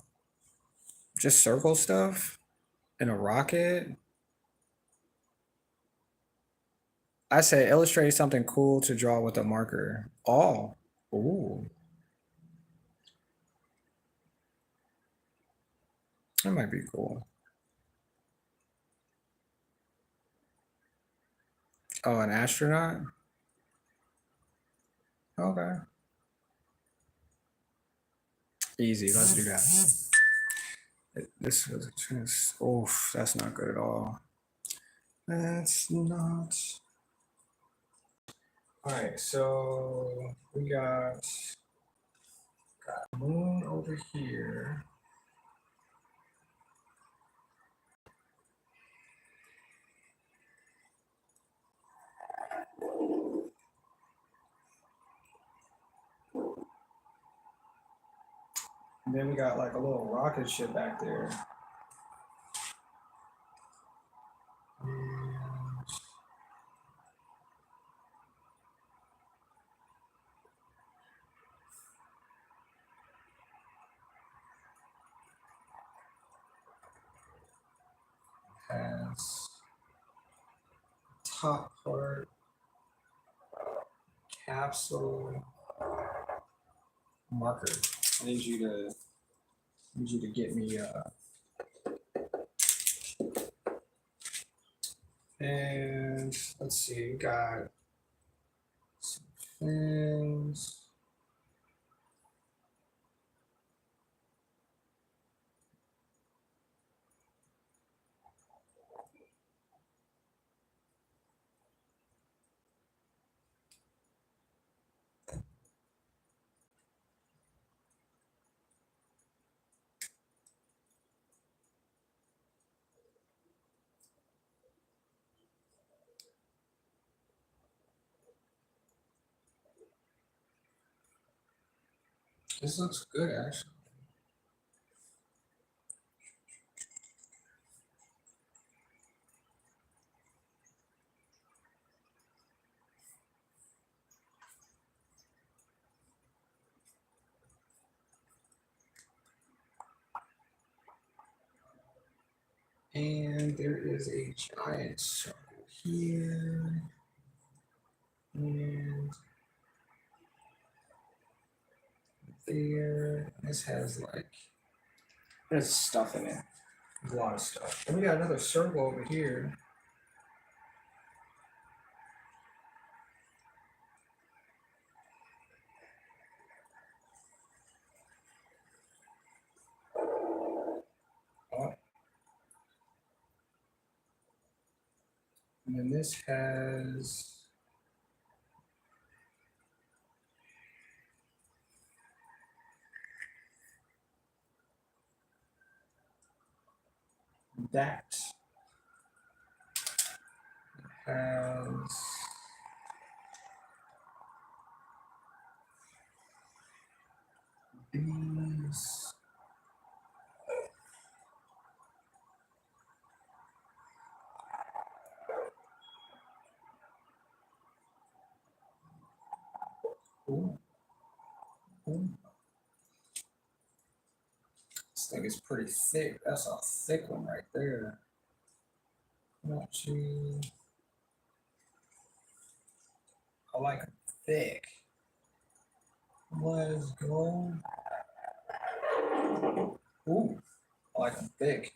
just circle stuff and a rocket. I said illustrate something cool to draw with a marker. Oh, ooh, that might be cool. Oh, an astronaut? Okay. Easy, let's do that. This was a chance. Oof, that's not good at all. That's not. All right, so we got moon over here. And then we got like a little rocket ship back there. And has top part, capsule, marker. I need you to Need you to get me and let's see, we got some fins. This looks good, actually. And there is a giant circle here. And there. This has like, there's stuff in it. There's a lot of stuff. And we got another circle over here. Oh. And then this has that. It has these. Ooh. Ooh. This thing is pretty thick. That's a thick one right there. Not too. I like them thick. Let's go. Ooh, I like them thick.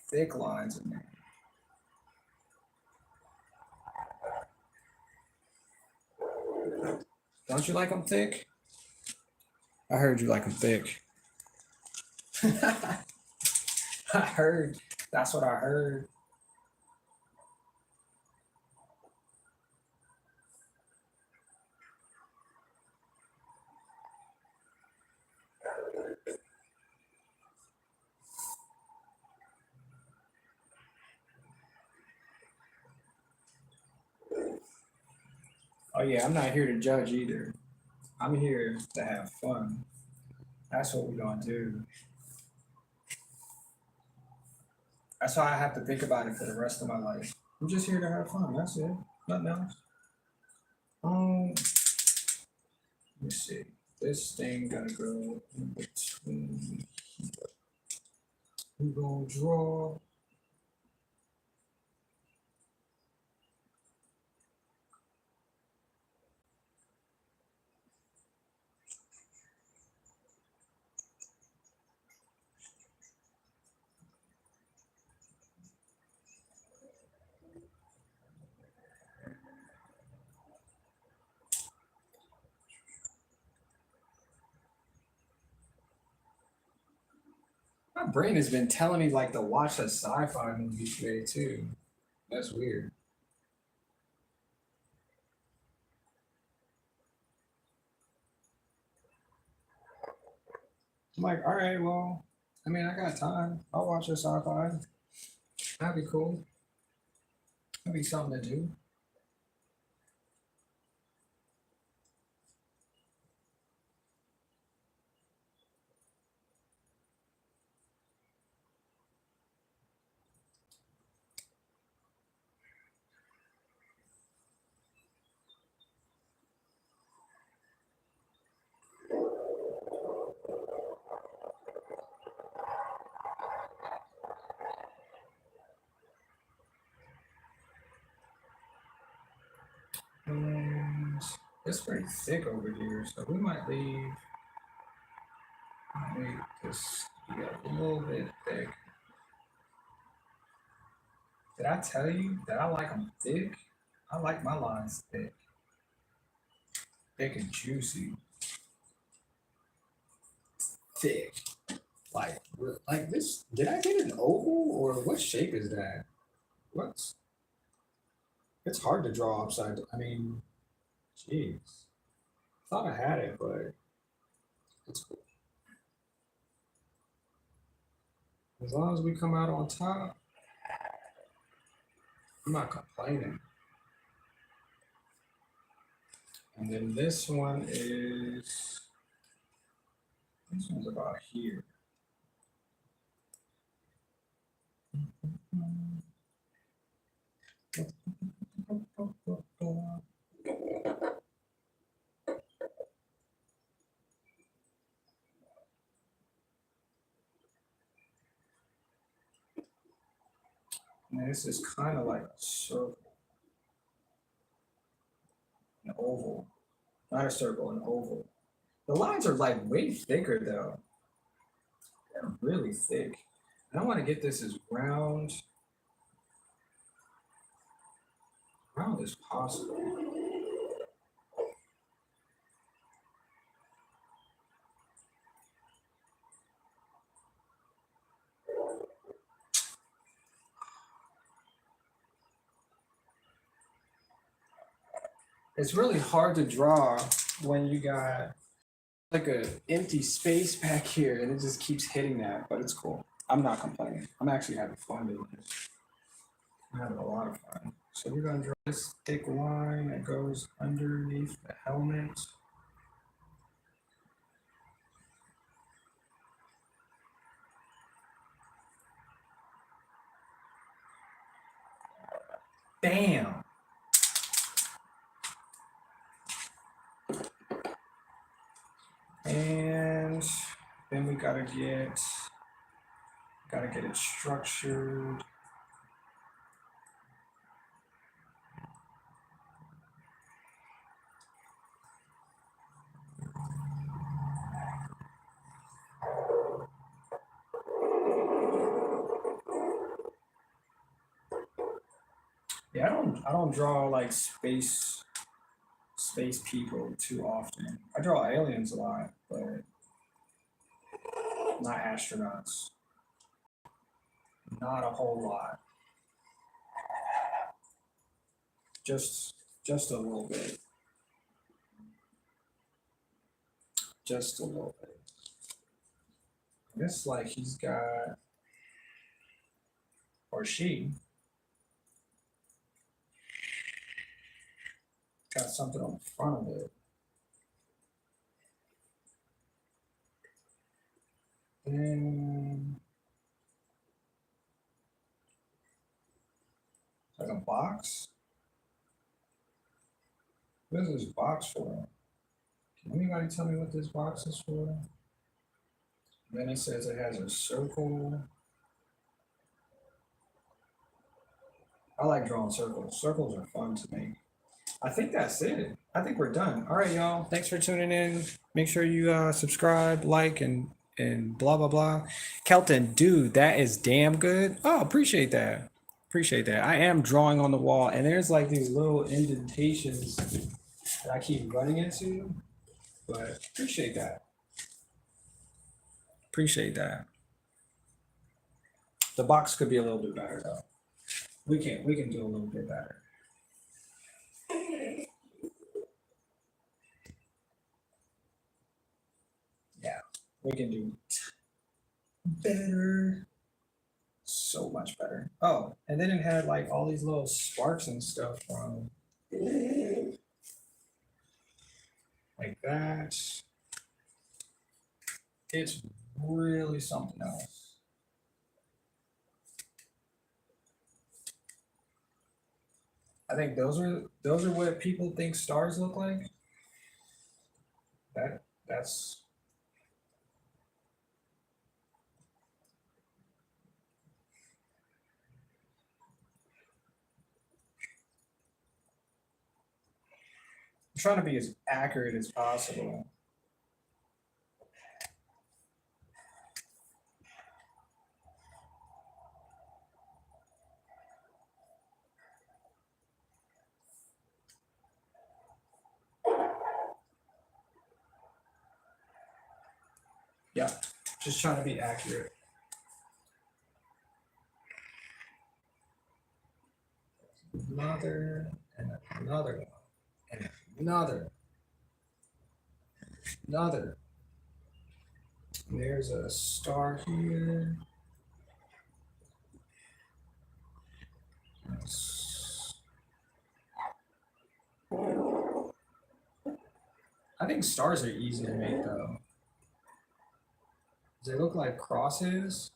Thick lines in there. Don't you like them thick? I heard you like them thick. I heard. That's what I heard. Oh yeah, I'm not here to judge either. I'm here to have fun. That's what we're gonna do. That's how I have to think about it for the rest of my life. I'm just here to have fun. That's it. Nothing else. Let me see. This thing gotta go in between. We're gonna draw. My brain has been telling me like to watch a sci-fi movie today too. That's weird. I'm like, all right, well, I mean, I got time. I'll watch a sci-fi. That'd be cool. That'd be something to do. And it's pretty thick over here, so we might leave. this to be a little bit thick. Did I tell you that I like them thick? I like my lines thick. Thick and juicy. Thick. Like this. Did I get an oval or what shape is that? What's it's hard to draw upside. I mean, jeez. Thought I had it, but it's cool. As long as we come out on top, I'm not complaining. And then this one's about here. And this is kind of like a circle, an oval. Not a circle, an oval. The lines are like way thicker though. They're really thick. And I want to get this as round as possible. It's really hard to draw when you got like a empty space back here and it just keeps hitting that, but it's cool. I'm not complaining. I'm actually having fun doing this. I'm having a lot of fun. So we're gonna draw this thick line that goes underneath the helmet. Bam! And then we gotta get it structured. Yeah, I don't draw like space people too often. I draw aliens a lot, but not astronauts. Not a whole lot. Just a little bit. Just a little bit. It's like he's got or she got something on the front of it. And like a box. What is this box for? Can anybody tell me what this box is for? Then it says it has a circle. I like drawing circles. Circles are fun to me. I think that's it. I think we're done. All right, y'all. Thanks for tuning in. Make sure you subscribe, like, and blah blah blah. Kelton, dude, that is damn good. Oh, appreciate that. Appreciate that. I am drawing on the wall, and there's like these little indentations that I keep running into, but appreciate that. Appreciate that. The box could be a little bit better though. We can do a little bit better. Yeah, we can do better. So much better. Oh, and then it had like all these little sparks and stuff from like that. It's really something else. I think those are what people think stars look like. That's I'm trying to be as accurate as possible. Yeah, just trying to be accurate. Another, and another one, and another. And there's a star here. I think stars are easy to make though. They look like crosses,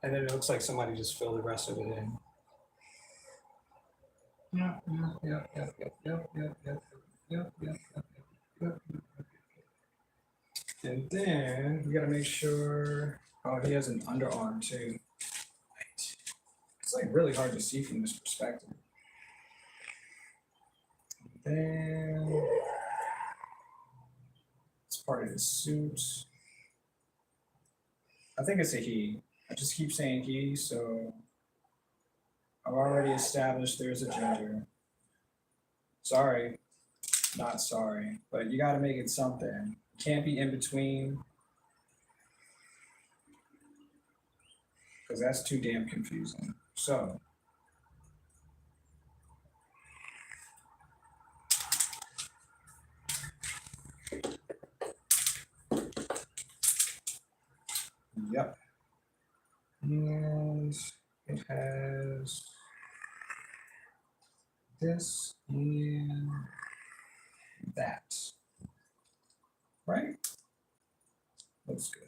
and then it looks like somebody just filled the rest of it in. Yeah, yeah, yeah, yeah, yeah, yeah, yeah, yeah, yeah, yeah, yeah, yeah. And then we gotta make sure. Oh, he has an underarm too. It's like really hard to see from this perspective. Then it's part of his suit. I think it's a he. I just keep saying he, so I've already established there's a gender. Sorry, not sorry, but you gotta make it something. Can't be in between, because that's too damn confusing. So, yep. And it has this and that. Right? Looks good.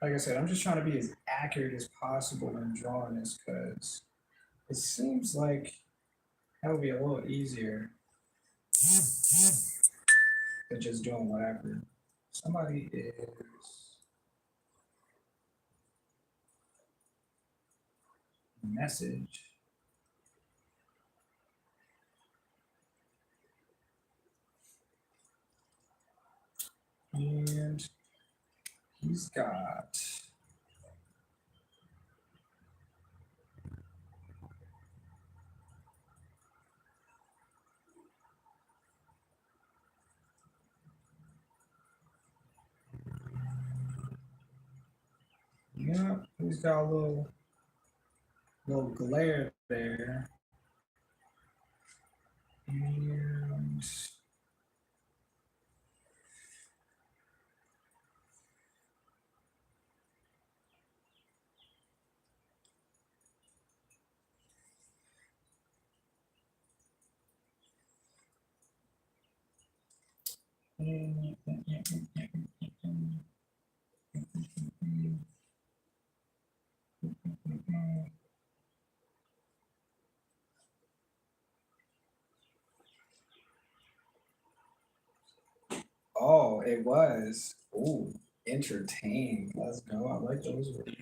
Like I said, I'm just trying to be as accurate as possible when drawing this because it seems like that would be a little easier than just doing whatever. Somebody is message. And he's got yeah, he's got a little glare there. And oh, it was. Ooh, entertained. Let's go. I like those words.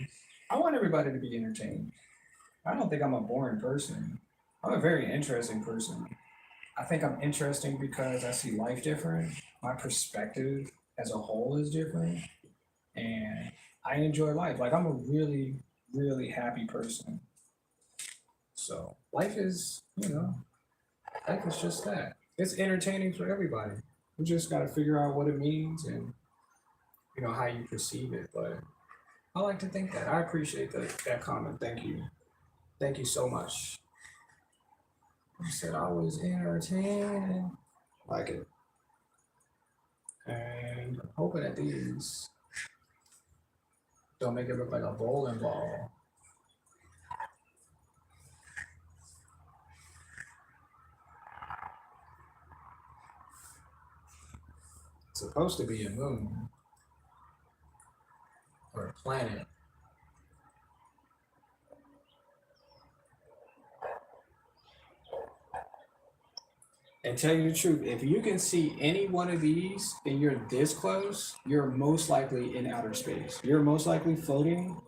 I want everybody to be entertained. I don't think I'm a boring person. I'm a very interesting person. I think I'm interesting because I see life different. My perspective as a whole is different. And I enjoy life. Like I'm a really, really happy person. So life is, life is just that. It's entertaining for everybody. We just got to figure out what it means and how you perceive it. But I like to think that. I appreciate that comment. Thank you so much. You said I was entertained. Like it. And I'm hoping that these don't make it look like a bowling ball. It's supposed to be a moon or a planet. And tell you the truth, if you can see any one of these and you're this close, you're most likely in outer space. You're most likely floating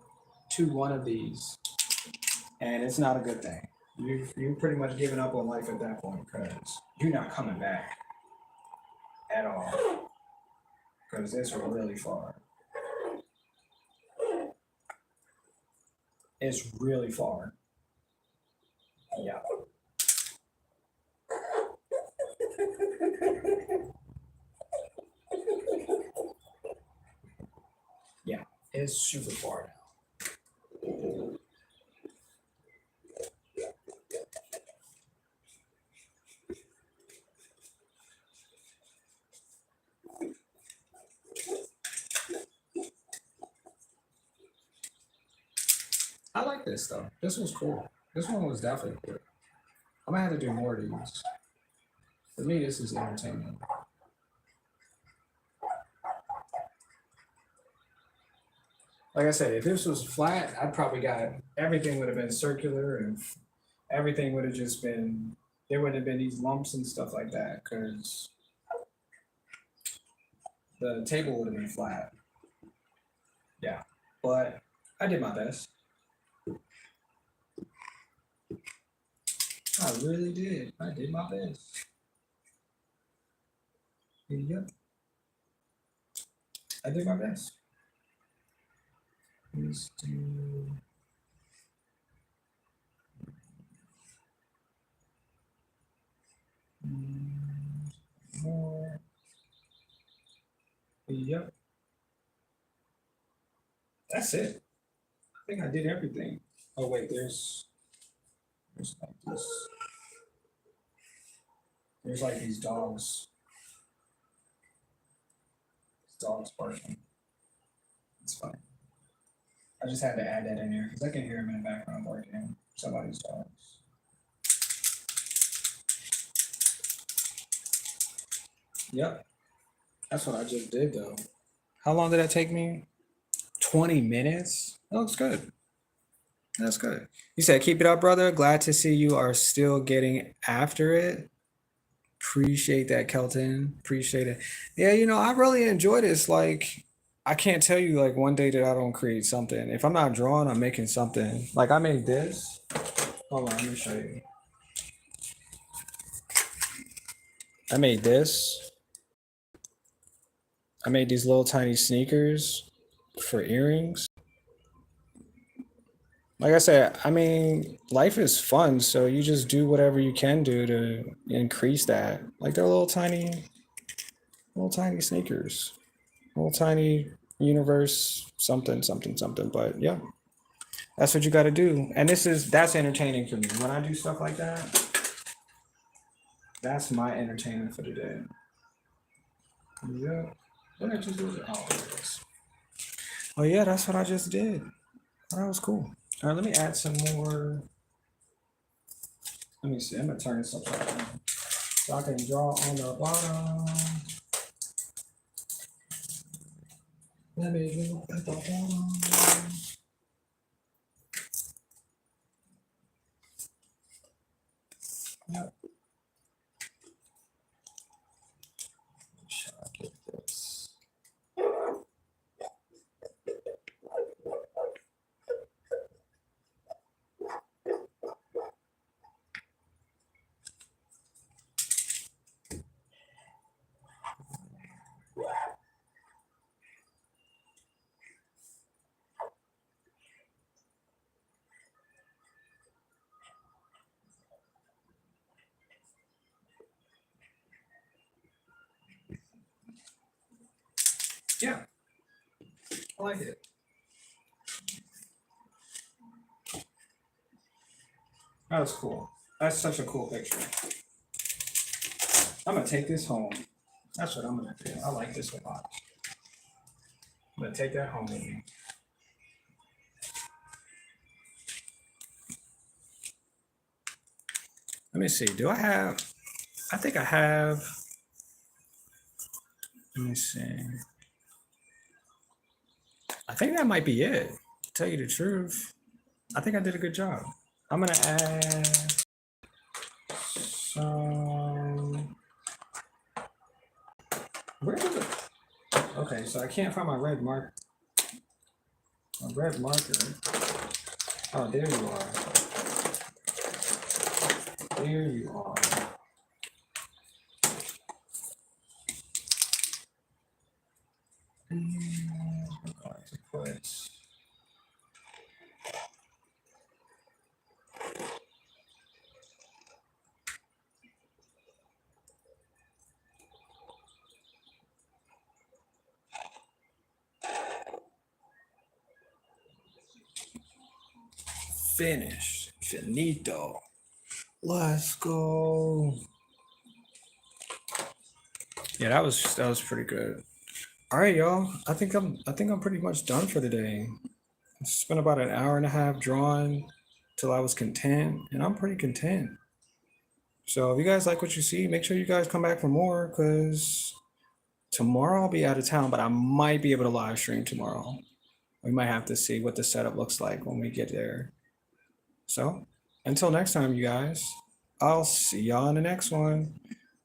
to one of these. And it's not a good thing. You've pretty much given up on life at that point because you're not coming back at all. Because it's really far. It's really far. Yeah. Yeah, it's super far now. I like this though. This was cool. This one was definitely cool. I'm gonna have to do more of these. For me, this is entertainment. Like I said, if this was flat, I'd probably got everything would have been circular and everything would have just been there wouldn't have been these lumps and stuff like that because the table would have been flat. Yeah, but I did my best. I really did. I did my best. Yep, I did my best. Let's do more. Yep, that's it. I think I did everything. Oh wait, there's like this. There's like these dogs. Dogs barking. It's fine. I just had to add that in there because I can hear them in the background barking. Somebody's dogs. Yep, that's what I just did though. How long did that take me? 20 minutes? That looks good. That's good. You said, keep it up, brother. Glad to see you are still getting after it. Appreciate that, Kelton. Appreciate it. Yeah, I really enjoy this. Like, I can't tell you like one day that I don't create something. If I'm not drawing, I'm making something. Like I made this. Hold on, let me show you. I made this. I made these little tiny sneakers for earrings. Like I said, I mean, life is fun, so you just do whatever you can do to increase that. Like they're little tiny sneakers, little tiny universe, something, something, something. But yeah, that's what you got to do. And that's entertaining for me. When I do stuff like that, that's my entertainment for the day. Yeah. What did I just do? Oh, there it is. Oh yeah, that's what I just did. Oh, that was cool. All right, let me add some more. Let me see. I'm gonna turn this upside down so I can draw on the bottom. Let me look at the bottom. Yep. Shall I get this? Yeah, I like it. That was cool. That's such a cool picture. I'm gonna take this home. That's what I'm gonna do. I like this a lot. I'm gonna take that home with me. Let me see. Do I have? I think I have. Let me see. I think that might be it. To tell you the truth, I think I did a good job. I'm gonna add some. Where is it? Okay, so I can't find my red mark. A red marker. Oh, there you are. There you are. I'm going to put. finished. Finito. Let's go. Yeah, that was pretty good. All right, y'all. I think I'm pretty much done for today. I spent about an hour and a half drawing till I was content, and I'm pretty content. So if you guys like what you see, make sure you guys come back for more because tomorrow I'll be out of town, but I might be able to live stream tomorrow. We might have to see what the setup looks like when we get there. So until next time, you guys, I'll see y'all in the next one.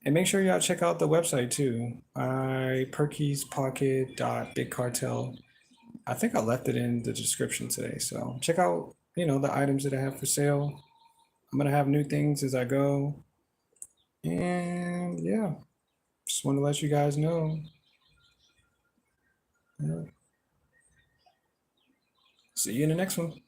And make sure y'all check out the website too. Perky'spocket.bigcartel. I think I left it in the description today. So check out, the items that I have for sale. I'm gonna have new things as I go. And yeah, just want to let you guys know. Yeah. See you in the next one.